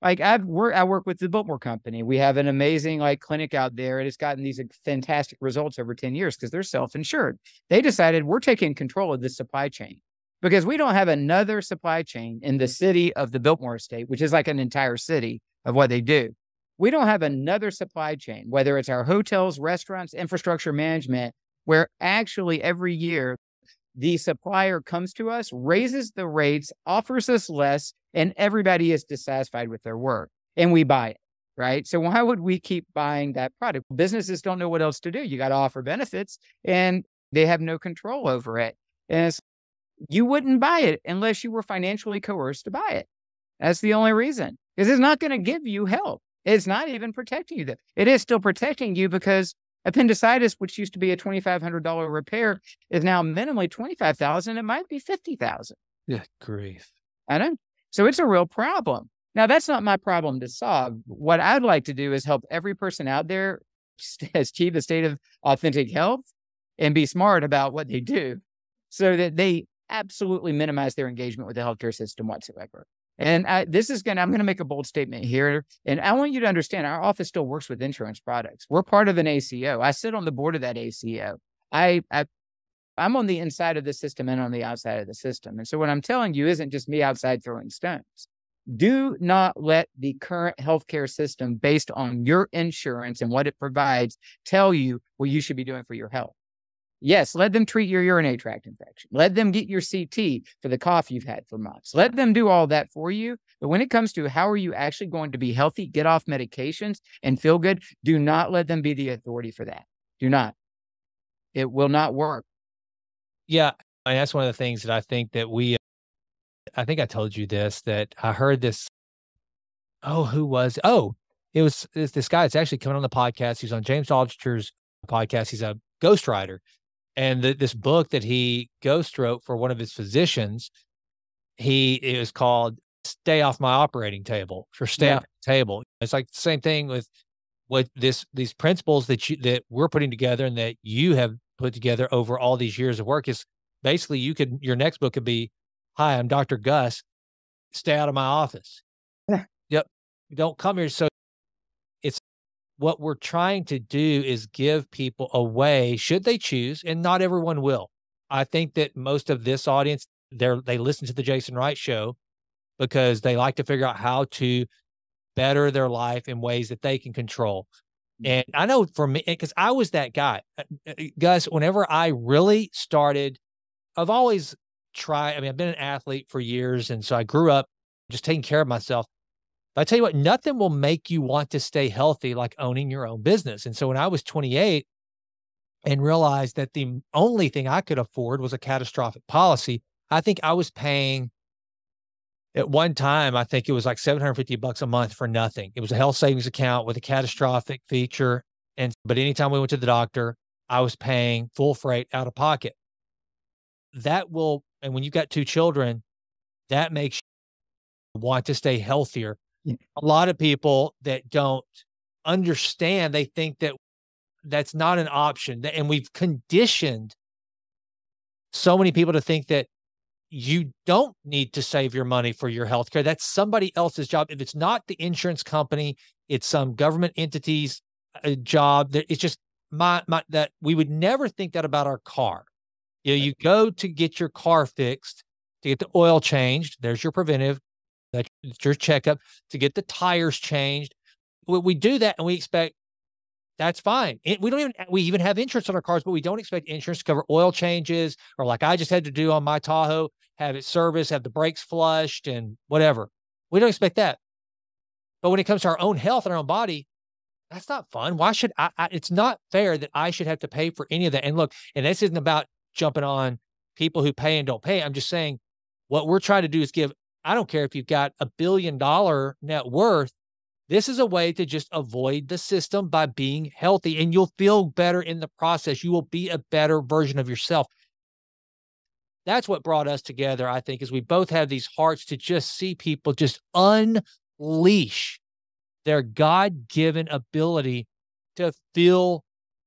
Speaker 2: Like I work with the Biltmore Company. We have an amazing clinic out there, and it's gotten these fantastic results over 10 years because they're self-insured. They decided we're taking control of this supply chain because we don't have another supply chain in the city of the Biltmore estate, which is like an entire city of what they do. We don't have another supply chain, whether it's our hotels, restaurants, infrastructure management, where actually every year the supplier comes to us, raises the rates, offers us less, and everybody is dissatisfied with their work, and we buy it, right? So why would we keep buying that product? Businesses don't know what else to do. You got to offer benefits, and they have no control over it. And you wouldn't buy it unless you were financially coerced to buy it. That's the only reason, because it's not going to give you help. It's not even protecting you. It is still protecting you because appendicitis, which used to be a $2,500 repair, is now minimally $25,000. It might be $50,000.
Speaker 1: Yeah, grief.
Speaker 2: I know. So it's a real problem. Now, that's not my problem to solve. What I'd like to do is help every person out there achieve a state of authentic health and be smart about what they do so that they absolutely minimize their engagement with the healthcare system whatsoever. And I'm going to make a bold statement here. And I want you to understand our office still works with insurance products. We're part of an ACO. I sit on the board of that ACO. I'm on the inside of the system and on the outside of the system. And so what I'm telling you isn't just me outside throwing stones. Do not let the current healthcare system based on your insurance and what it provides tell you what you should be doing for your health. Yes, let them treat your urinary tract infection. Let them get your CT for the cough you've had for months. Let them do all that for you. But when it comes to how are you actually going to be healthy, get off medications, and feel good, do not let them be the authority for that. Do not. It will not work.
Speaker 1: Yeah, and that's one of the things that I think that I think I told you this, that I heard this. Oh, who was? Oh, it was this guy. It's actually coming on the podcast. He's on James Altucher's podcast. He's a ghostwriter. And this book that he ghost wrote for one of his physicians, it was called Stay Off My Operating Table, or Stay Off the Table. It's like the same thing with what these principles that we're putting together and that you have put together over all these years of work. Is basically your next book could be, "Hi, I'm Dr. Gus. Stay out of my office."
Speaker 2: Yeah.
Speaker 1: Yep. Don't come here. So it's what we're trying to do is give people a way, should they choose, and not everyone will. I think that most of this audience, they listen to the Jason Wright Show because they like to figure out how to better their life in ways that they can control. And I know for me, because I was that guy, Gus, whenever I really started, I've always tried, I've been an athlete for years. And so I grew up just taking care of myself. But I tell you what, nothing will make you want to stay healthy like owning your own business. And so when I was 28 and realized that the only thing I could afford was a catastrophic policy, I think I was paying at one time, I think it was like $750 a month for nothing. It was a health savings account with a catastrophic feature. But anytime we went to the doctor, I was paying full freight out of pocket. And when you've got two children, that makes you want to stay healthier.
Speaker 2: Yeah.
Speaker 1: A lot of people that don't understand, they think that that's not an option. And we've conditioned so many people to think that you don't need to save your money for your healthcare. That's somebody else's job. If it's not the insurance company, it's some government entity's job. It's just that we would never think that about our car. You go to get your car fixed, to get the oil changed. There's your preventive. That's your checkup. To get the tires changed. We do that and we expect that's fine. We even have insurance on our cars, but we don't expect insurance to cover oil changes, or like I just had to do on my Tahoe, have it serviced, have the brakes flushed and whatever. We don't expect that. But when it comes to our own health and our own body, that's not fun. Why should it's not fair that I should have to pay for any of that. And look, and this isn't about jumping on people who pay and don't pay. I'm just saying what we're trying to do is I don't care if you've got $1 billion net worth. This is a way to just avoid the system by being healthy, and you'll feel better in the process. You will be a better version of yourself. That's what brought us together, I think, is we both have these hearts to just see people just unleash their God-given ability to feel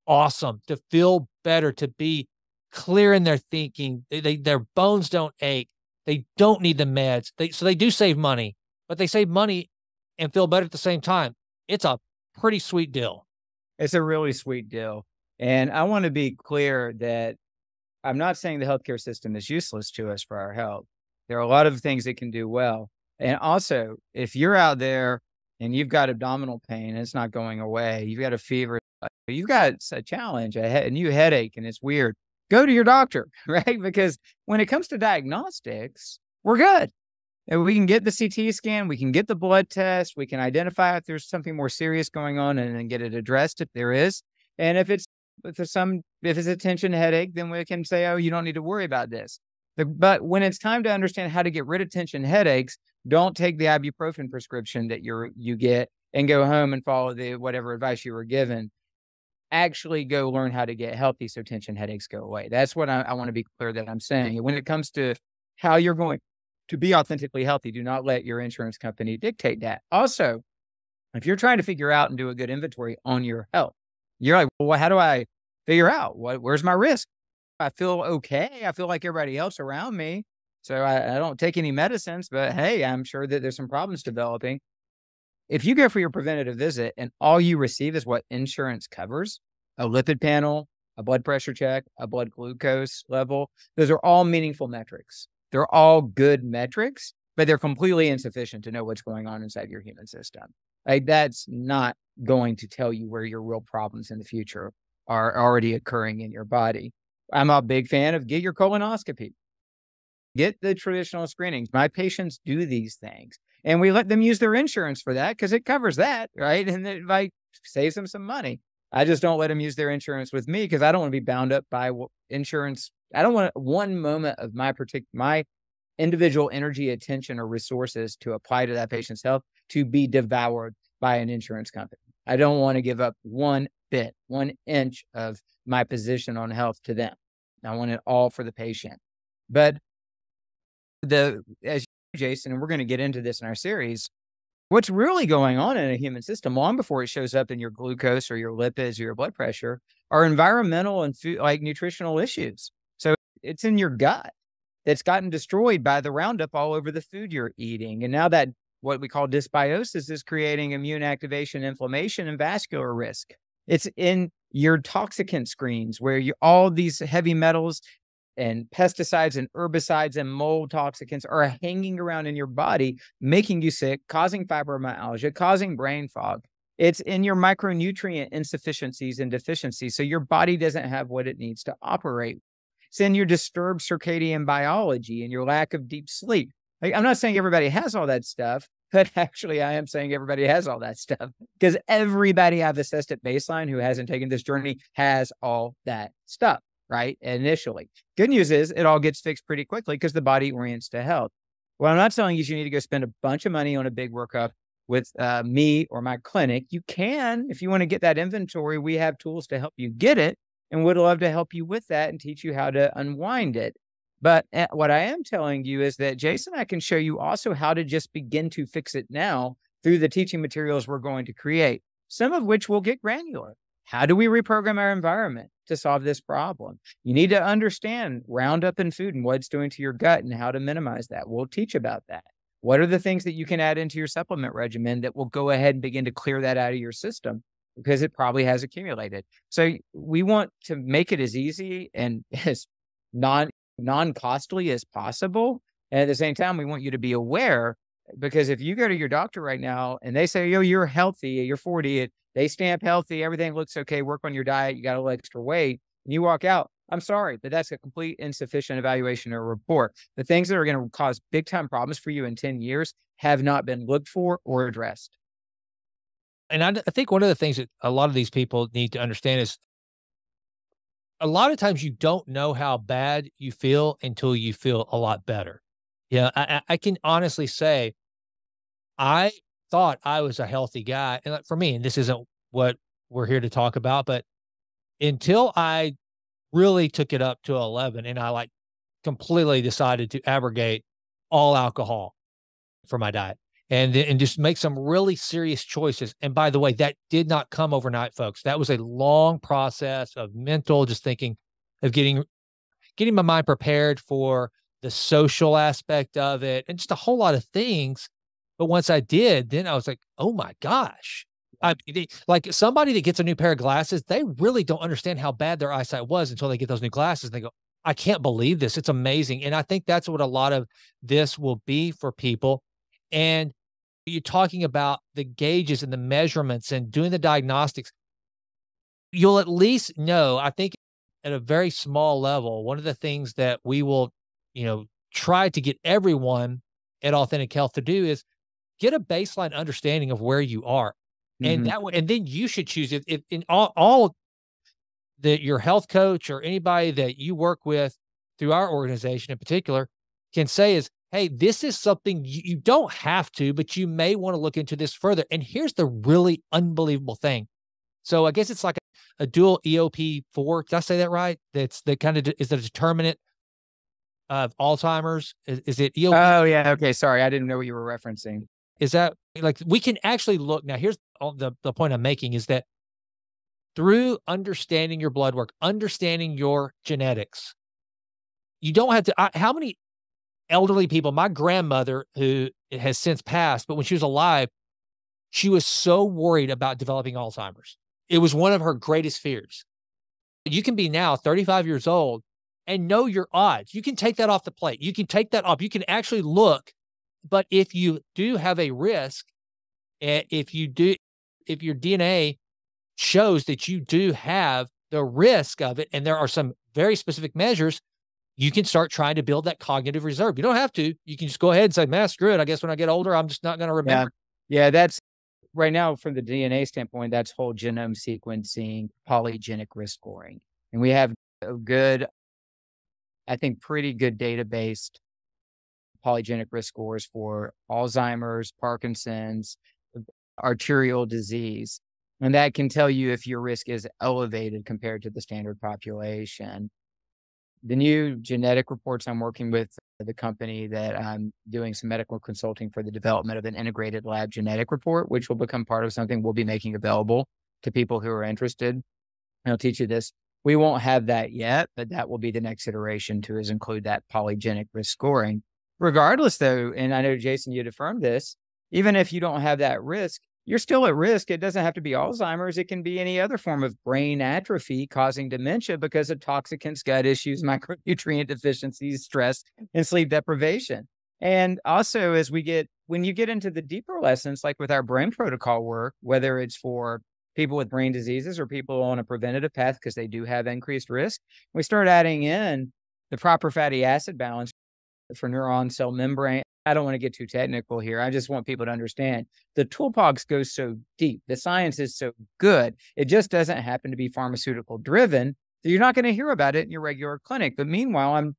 Speaker 1: awesome, to feel better, to be clear in their thinking. Their bones don't ache. They don't need the meds. So they do save money, but they save money and feel better at the same time. It's a pretty sweet deal.
Speaker 2: It's a really sweet deal. And I want to be clear that I'm not saying the healthcare system is useless to us for our health. There are a lot of things it can do well. And also, if you're out there and you've got abdominal pain and it's not going away, you've got a fever, you've got a challenge, a new headache, and it's weird, go to your doctor, right? Because when it comes to diagnostics, we're good. And we can get the CT scan, we can get the blood test, we can identify if there's something more serious going on and then get it addressed if there is. And if it's a tension headache, then we can say, oh, you don't need to worry about this. But when it's time to understand how to get rid of tension headaches, don't take the ibuprofen prescription that you get and go home and follow whatever advice you were given. Actually go learn how to get healthy so tension headaches go away. That's what I want to be clear that I'm saying. When it comes to how you're going to be authentically healthy, do not let your insurance company dictate that. Also, if you're trying to figure out and do a good inventory on your health, you're like, well, how do I figure out where's my risk? I feel okay. I feel like everybody else around me. So I don't take any medicines, but hey, I'm sure that there's some problems developing. If you go for your preventative visit and all you receive is what insurance covers, a lipid panel, a blood pressure check, a blood glucose level, those are all meaningful metrics. They're all good metrics, but they're completely insufficient to know what's going on inside your human system. Like, that's not going to tell you where your real problems in the future are already occurring in your body. I'm a big fan of get your colonoscopy. Get the traditional screenings. My patients do these things, and we let them use their insurance for that because it covers that, right? And it like saves them some money. I just don't let them use their insurance with me because I don't want to be bound up by insurance. I don't want one moment of my individual energy, attention, or resources to apply to that patient's health to be devoured by an insurance company. I don't want to give up 1 inch of my position on health to them. I want it all for the patient. But as Jason, and we're going to get into this in our series, what's really going on in a human system long before it shows up in your glucose or your lipids or your blood pressure are environmental and food, like nutritional issues. So it's in your gut that's gotten destroyed by the Roundup all over the food you're eating. And now that what we call dysbiosis is creating immune activation, inflammation, and vascular risk. It's in your toxicant screens where all these heavy metals and pesticides and herbicides and mold toxicants are hanging around in your body, making you sick, causing fibromyalgia, causing brain fog. It's in your micronutrient insufficiencies and deficiencies, so your body doesn't have what it needs to operate. It's in your disturbed circadian biology and your lack of deep sleep. Like, I'm not saying everybody has all that stuff, But actually, I am saying everybody has all that stuff because everybody I've assessed at baseline who hasn't taken this journey has all that stuff, right? Initially. Good news is it all gets fixed pretty quickly because the body orients to health. Well, I'm not telling you need to go spend a bunch of money on a big workup with me or my clinic. You can, if you want to get that inventory, we have tools to help you get it and would love to help you with that and teach you how to unwind it. But what I am telling you is that Jason, I can show you also how to just begin to fix it now through the teaching materials we're going to create, some of which will get granular. How do we reprogram our environment to solve this problem? You need to understand Roundup in food and what it's doing to your gut and how to minimize that. We'll teach about that. What are the things that you can add into your supplement regimen that will go ahead and begin to clear that out of your system because it probably has accumulated? So we want to make it as easy and as non-costly as possible. And at the same time, we want you to be aware, because if you go to your doctor right now and they say, yo, you're healthy, you're 40, they stamp healthy, everything looks okay, work on your diet, you got a little extra weight, and you walk out, I'm sorry, but that's a complete insufficient evaluation or report. The things that are going to cause big time problems for you in 10 years have not been looked for or addressed.
Speaker 1: And I think one of the things that a lot of these people need to understand is a lot of times you don't know how bad you feel until you feel a lot better. Yeah, I can honestly say I thought I was a healthy guy. And for me, and this isn't what we're here to talk about, but until I really took it up to 11 and I like completely decided to abrogate all alcohol for my diet and just make some really serious choices. And by the way, that did not come overnight, folks. That was a long process of mental, just thinking of getting my mind prepared for the social aspect of it and just a whole lot of things. But once I did, then I was like, oh my gosh. Like somebody that gets a new pair of glasses, they really don't understand how bad their eyesight was until they get those new glasses. And they go, I can't believe this. It's amazing. And I think that's what a lot of this will be for people. And you're talking about the gauges and the measurements and doing the diagnostics. You'll at least know, I think at a very small level, one of the things that we will, try to get everyone at Authentic Health to do is get a baseline understanding of where you are. And that way, and then you should choose if in all that your health coach or anybody that you work with through our organization in particular can say is, hey, this is something you don't have to, but you may want to look into this further. And here's the really unbelievable thing. So I guess it's like a dual EOP4. Did I say that right? That's the kind of is the determinant of Alzheimer's. Is it EOP?
Speaker 2: Oh yeah. Okay. Sorry. I didn't know what you were referencing.
Speaker 1: Is that like we can actually look now? Here's the point I'm making is that through understanding your blood work, understanding your genetics, you don't have to. How many elderly people? My grandmother, who has since passed, but when she was alive, she was so worried about developing Alzheimer's. It was one of her greatest fears. You can be now 35 years old and know your odds. You can take that off the plate. You can take that off. You can actually look. But if you do have a risk, if your DNA shows that you do have the risk of it, and there are some very specific measures, you can start trying to build that cognitive reserve. You don't have to. You can just go ahead and say, man, screw it. I guess when I get older, I'm just not going to remember.
Speaker 2: Yeah, that's right now from the DNA standpoint, that's whole genome sequencing, polygenic risk scoring. And we have a good, I think, pretty good database polygenic risk scores for Alzheimer's, Parkinson's, arterial disease. And that can tell you if your risk is elevated compared to the standard population. The new genetic reports, I'm working with the company that I'm doing some medical consulting for the development of an integrated lab genetic report, which will become part of something we'll be making available to people who are interested. I'll teach you this. We won't have that yet, but that will be the next iteration to include that polygenic risk scoring. Regardless, though, and I know, Jason, you'd affirmed this, even if you don't have that risk, you're still at risk. It doesn't have to be Alzheimer's. It can be any other form of brain atrophy causing dementia because of toxicants, gut issues, micronutrient deficiencies, stress, and sleep deprivation. And also, when you get into the deeper lessons, like with our brain protocol work, whether it's for people with brain diseases or people on a preventative path because they do have increased risk, we start adding in the proper fatty acid balance for neuron cell membrane I don't want to get too technical here. I just want people to understand the toolbox goes so deep. The science is so good. It just doesn't happen to be pharmaceutical driven. So you're not going to hear about it in your regular clinic. But meanwhile, I'm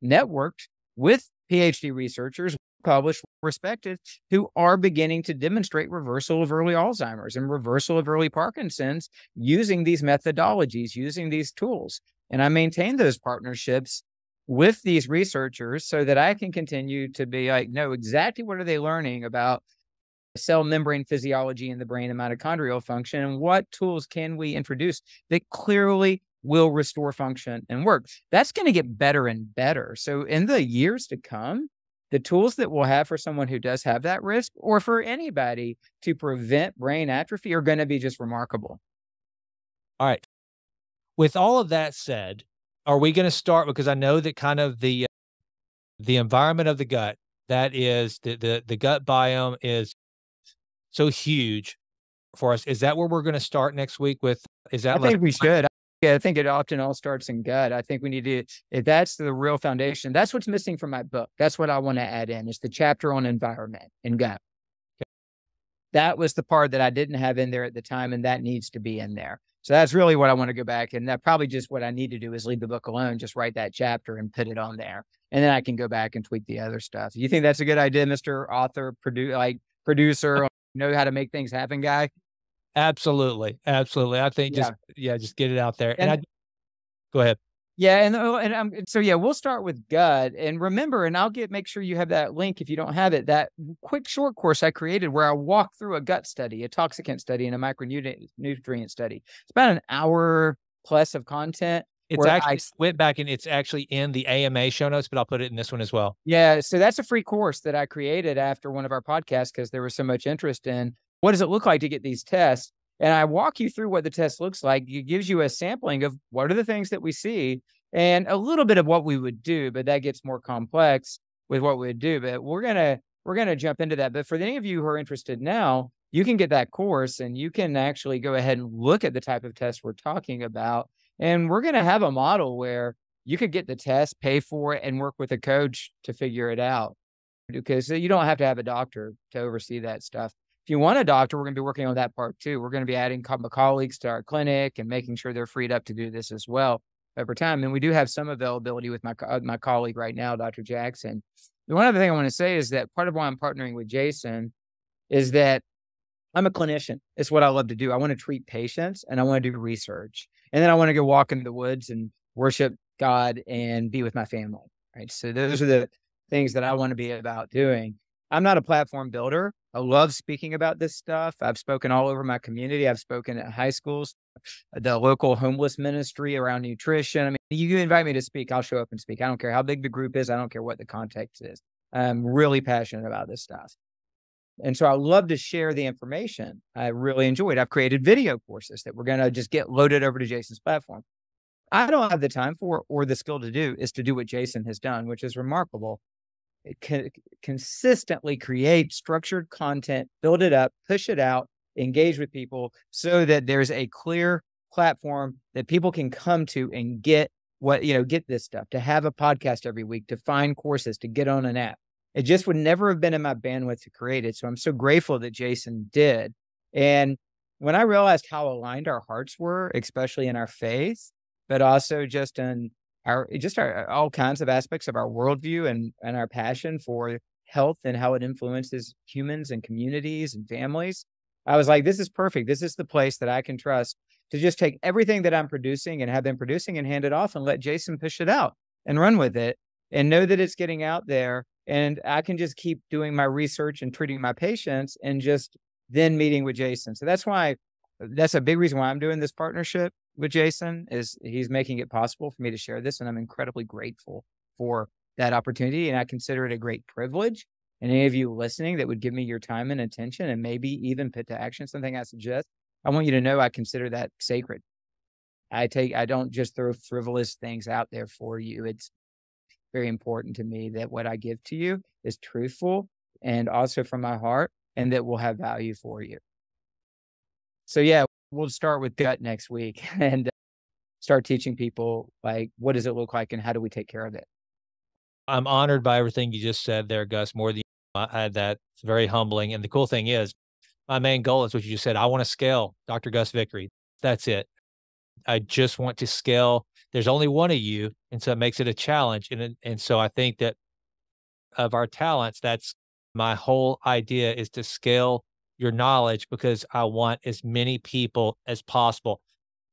Speaker 2: networked with PhD researchers, published, respected, who are beginning to demonstrate reversal of early Alzheimer's and reversal of early Parkinson's using these methodologies, using these tools. And I maintain those partnerships with these researchers so that I can continue to be like, know exactly what are they learning about cell membrane physiology in the brain and mitochondrial function, and what tools can we introduce that clearly will restore function and work. That's going to get better and better. So in the years to come, the tools that we'll have for someone who does have that risk, or for anybody to prevent brain atrophy, are going to be just remarkable.
Speaker 1: All right. With all of that said, are we going to start, because I know that kind of the environment of the gut, that is the gut biome is so huge for us. Is that where we're going to start next week with? Is that
Speaker 2: I think we should. Yeah, I think it often all starts in gut. I think we need to, if that's the real foundation, that's what's missing from my book. That's what I want to add in, is the chapter on environment and gut. Okay. That was the part that I didn't have in there at the time, and that needs to be in there. So that's really what I want to go back. And that probably just what I need to do is leave the book alone, just write that chapter and put it on there. And then I can go back and tweak the other stuff. You think that's a good idea, Mr. Author, producer, know how to make things happen guy?
Speaker 1: Absolutely. Absolutely. I think just get it out there. And go ahead.
Speaker 2: Yeah. So we'll start with gut, and remember, and make sure you have that link if you don't have it, that quick short course I created where I walk through a gut study, a toxicant study, and a micronutrient study. It's about an hour plus of content.
Speaker 1: It's actually went back, and it's actually in the AMA show notes, but I'll put it in this one as well.
Speaker 2: Yeah. So that's a free course that I created after one of our podcasts, because there was so much interest in what does it look like to get these tests. And I walk you through what the test looks like. It gives you a sampling of what are the things that we see and a little bit of what we would do, but that gets more complex with what we would do. But we're gonna jump into that. But for any of you who are interested now, you can get that course and you can actually go ahead and look at the type of test we're talking about. And we're gonna have a model where you could get the test, pay for it, and work with a coach to figure it out. Because you don't have to have a doctor to oversee that stuff. If you want a doctor, we're going to be working on that part too. We're going to be adding colleagues to our clinic and making sure they're freed up to do this as well over time. And we do have some availability with my colleague right now, Dr. Jackson. The one other thing I want to say is that part of why I'm partnering with Jason is that I'm a clinician. It's what I love to do. I want to treat patients and I want to do research. And then I want to go walk in the woods and worship God and be with my family. Right. So those are the things that I want to be about doing. I'm not a platform builder. I love speaking about this stuff. I've spoken all over my community. I've spoken at high schools, the local homeless ministry around nutrition. I mean, you invite me to speak, I'll show up and speak. I don't care how big the group is. I don't care what the context is. I'm really passionate about this stuff. And so I love to share the information. I really enjoy it. I've created video courses that we're going to just get loaded over to Jason's platform. I don't have the time for or the skill to do is to do what Jason has done, which is remarkable. It consistently create structured content, build it up, push it out, engage with people so that there's a clear platform that people can come to and get get this stuff, to have a podcast every week, to find courses, to get on an app. It just would never have been in my bandwidth to create it. So I'm so grateful that Jason did. And when I realized how aligned our hearts were, especially in our faith, but also just in our all kinds of aspects of our worldview and our passion for health and how it influences humans and communities and families, I was like, this is perfect. This is the place that I can trust to just take everything that I'm producing and have been producing and hand it off and let Jason push it out and run with it and know that it's getting out there. And I can just keep doing my research and treating my patients and just then meeting with Jason. So that's a big reason why I'm doing this partnership with Jason, is he's making it possible for me to share this. And I'm incredibly grateful for that opportunity. And I consider it a great privilege. And any of you listening that would give me your time and attention and maybe even put to action something I suggest, I want you to know I consider that sacred. I don't just throw frivolous things out there for you. It's very important to me that what I give to you is truthful and also from my heart, and that will have value for you. So yeah, we'll start with gut next week and start teaching people, like, what does it look like and how do we take care of it?
Speaker 1: I'm honored by everything you just said there, Gus, more than I had that. It's very humbling. And the cool thing is, my main goal is what you just said. I want to scale Dr. Gus Vickery. That's it. I just want to scale. There's only one of you, and so it makes it a challenge. And so I think that of our talents, that's my whole idea is to scale your knowledge because I want as many people as possible.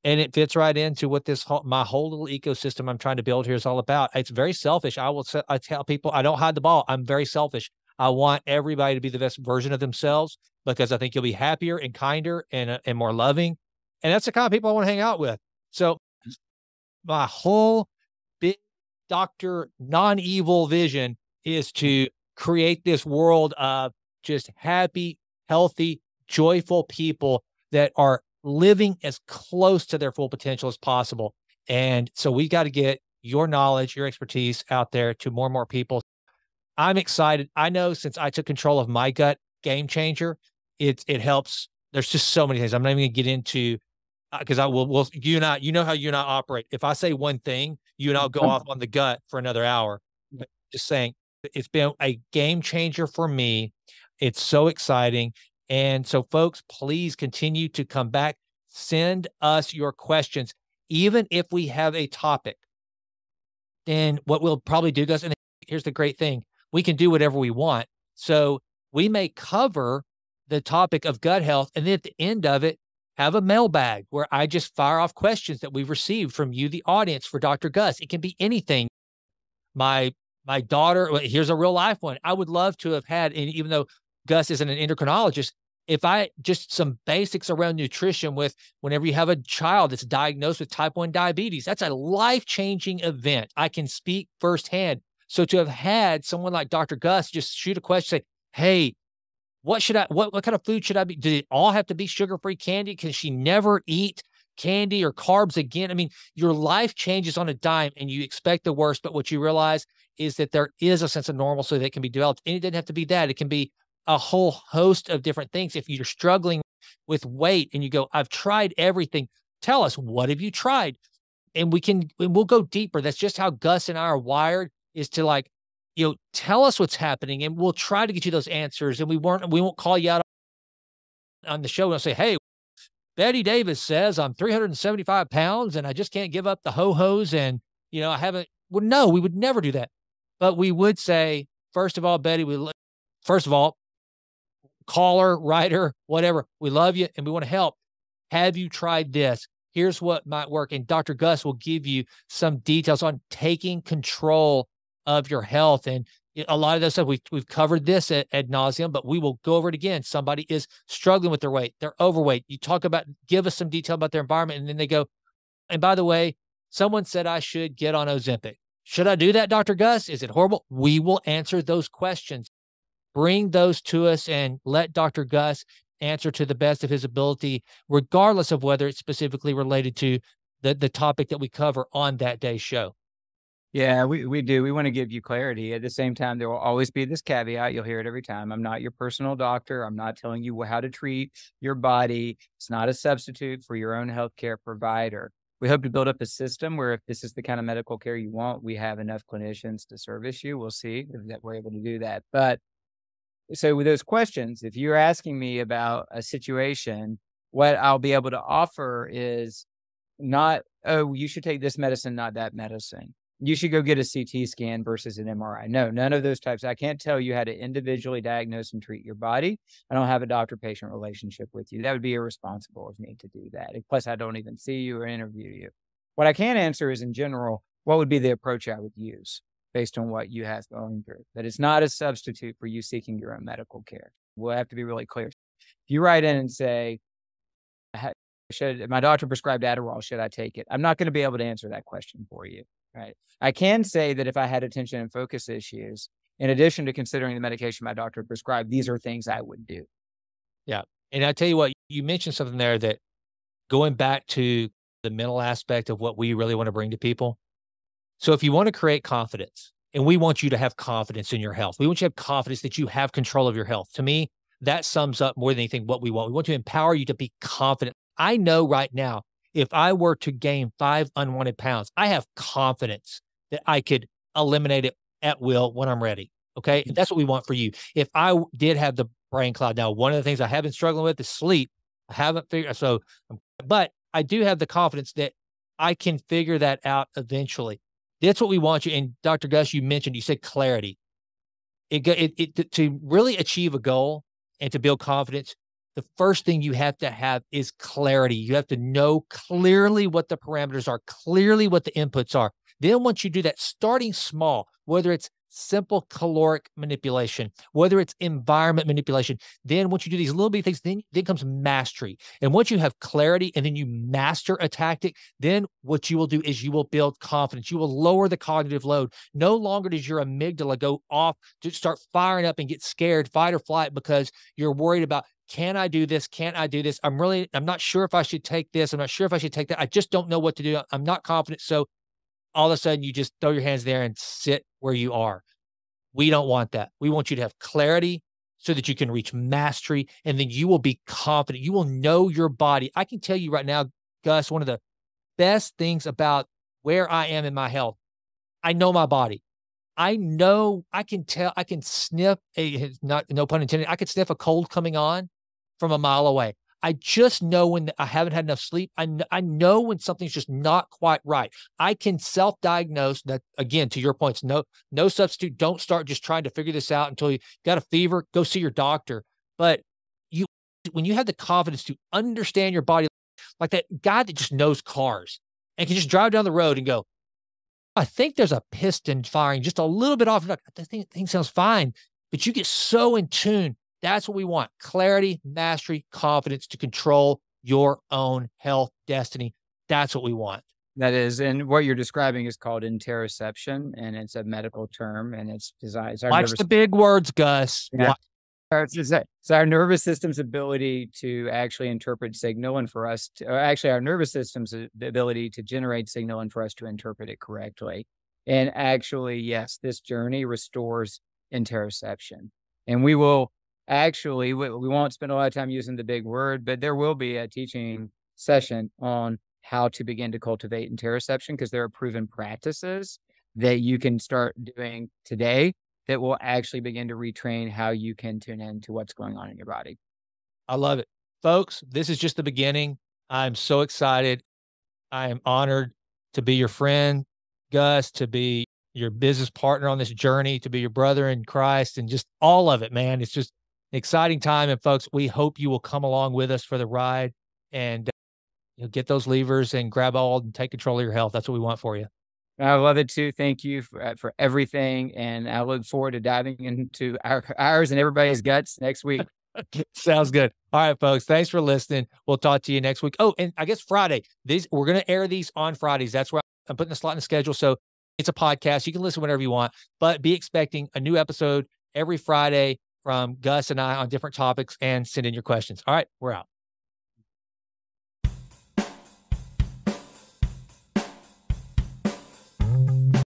Speaker 1: And it fits right into what my whole little ecosystem I'm trying to build here is all about. It's very selfish. I tell people, I don't hide the ball. I'm very selfish. I want everybody to be the best version of themselves because I think you'll be happier and kinder and more loving. And that's the kind of people I want to hang out with. So my whole big doctor non-evil vision is to create this world of just happy, healthy, joyful people that are living as close to their full potential as possible. And so we got to get your knowledge, your expertise out there to more and more people. I'm excited. I know since I took control of my gut game changer, it helps. There's just so many things. I'm not even gonna get into because I will you and I, you know how you and I operate. If I say one thing, you and I'll go off on the gut for another hour. But just saying, it's been a game changer for me. It's so exciting. And so, folks, please continue to come back. Send us your questions, even if we have a topic. Then what we'll probably do, Gus, and here's the great thing: we can do whatever we want. So we may cover the topic of gut health, and then at the end of it, have a mailbag where I just fire off questions that we've received from you, the audience, for Dr. Gus. It can be anything. My daughter, here's a real life one. I would love to have had, and even though Gus isn't an endocrinologist, if I just some basics around nutrition with whenever you have a child that's diagnosed with type 1 diabetes, that's a life-changing event. I can speak firsthand. So to have had someone like Dr. Gus just shoot a question, say, hey, what kind of food should I be? Did it all have to be sugar-free candy? Can she never eat candy or carbs again? I mean, your life changes on a dime and you expect the worst, but what you realize is that there is a sense of normalcy that can be developed. And it doesn't have to be that. It can be a whole host of different things. If you're struggling with weight and you go, I've tried everything, tell us, what have you tried? And we'll go deeper. That's just how Gus and I are wired, is to tell us what's happening and we'll try to get you those answers. And we won't call you out on the show and say, hey, Betty Davis says I'm 375 pounds and I just can't give up the ho-hos. And, I haven't, well, no, we would never do that. But we would say, first of all, Betty, caller, writer, whatever, we love you and we want to help. Have you tried this? Here's what might work. And Dr. Gus will give you some details on taking control of your health. And a lot of those stuff, we've covered this ad nauseum, but we will go over it again. Somebody is struggling with their weight. They're overweight. You talk about, give us some detail about their environment. And then they go, and by the way, someone said I should get on Ozempic. Should I do that, Dr. Gus? Is it horrible? We will answer those questions. Bring those to us and let Dr. Gus answer to the best of his ability, regardless of whether it's specifically related to the topic that we cover on that day's show.
Speaker 2: Yeah, we do. We want to give you clarity. At the same time, there will always be this caveat. You'll hear it every time. I'm not your personal doctor. I'm not telling you how to treat your body. It's not a substitute for your own healthcare provider. We hope to build up a system where if this is the kind of medical care you want, we have enough clinicians to service you. We'll see if that we're able to do that. But so with those questions, if you're asking me about a situation, what I'll be able to offer is not, oh, you should take this medicine, not that medicine. You should go get a CT scan versus an MRI. No, none of those types. I can't tell you how to individually diagnose and treat your body. I don't have a doctor-patient relationship with you. That would be irresponsible of me to do that. Plus, I don't even see you or interview you. What I can answer is, in general, what would be the approach I would use based on what you have going through. That it's not a substitute for you seeking your own medical care. We'll have to be really clear. If you write in and say, should my doctor prescribed Adderall, should I take it? I'm not going to be able to answer that question for you. Right. I can say that if I had attention and focus issues, in addition to considering the medication my doctor prescribed, these are things I would do.
Speaker 1: Yeah. And I tell you what, you mentioned something there that going back to the mental aspect of what we really want to bring to people. So if you want to create confidence, and we want you to have confidence in your health, we want you to have confidence that you have control of your health. To me, that sums up more than anything what we want. We want to empower you to be confident. I know right now, if I were to gain 5 unwanted pounds, I have confidence that I could eliminate it at will when I'm ready. Okay. And that's what we want for you. If I did have the brain cloud, now, one of the things I have been struggling with is sleep. I haven't figured, but I do have the confidence that I can figure that out eventually. That's what we want you. And Dr. Gus, you said clarity. To really achieve a goal and to build confidence, the first thing you have to have is clarity. You have to know clearly what the parameters are, clearly what the inputs are. Then once you do that, starting small, whether it's simple caloric manipulation, whether it's environment manipulation, then once you do these little bitty things, then comes mastery. And once you have clarity and then you master a tactic, then what you will do is you will build confidence. You will lower the cognitive load. No longer does your amygdala go off to start firing up and get scared, fight or flight, because you're worried about, can I do this? Can't I do this? I'm not sure if I should take this. I'm not sure if I should take that. I just don't know what to do. I'm not confident. So all of a sudden you just throw your hands there and sit where you are. We don't want that. We want you to have clarity so that you can reach mastery, and then you will be confident. You will know your body. I can tell you right now, Gus, one of the best things about where I am in my health, I know my body. I know, I can tell, I can sniff no pun intended, I could sniff a cold coming on from a mile away. I just know when I haven't had enough sleep. I know when something's just not quite right. I can self-diagnose that. Again, to your points, no substitute. Don't start just trying to figure this out until you got a fever. Go see your doctor. But when you have the confidence to understand your body, like that guy that just knows cars and can just drive down the road and go, I think there's a piston firing just a little bit off. The thing sounds fine, but you get so in tune. That's what we want. Clarity, mastery, confidence to control your own health destiny. That's what we want.
Speaker 2: That is, and what you're describing is called interoception, and it's a medical term, and it's designed.
Speaker 1: Watch the big words, Gus.
Speaker 2: Yeah. It's our nervous system's ability to actually interpret signal, and for us to, or actually our nervous system's ability to generate signal and for us to interpret it correctly. And actually, yes, this journey restores interoception. And we will actually, we won't spend a lot of time using the big word, but there will be a teaching session on how to begin to cultivate interoception, because there are proven practices that you can start doing today that will actually begin to retrain how you can tune in to what's going on in your body.
Speaker 1: I love it. Folks, this is just the beginning. I'm so excited. I am honored to be your friend, Gus, to be your business partner on this journey, to be your brother in Christ, and just all of it, man. It's just an exciting time. And folks, we hope you will come along with us for the ride and get those levers and grab all and take control of your health. That's what we want for you.
Speaker 2: I love it too. Thank you for everything. And I look forward to diving into ours and everybody's guts next week.
Speaker 1: Sounds good. All right, folks. Thanks for listening. We'll talk to you next week. Oh, and I guess Friday. We're going to air these on Fridays. That's where I'm putting a slot in the schedule. So it's a podcast. You can listen whenever you want, but be expecting a new episode every Friday from Gus and I on different topics, and send in your questions. All right, we're out.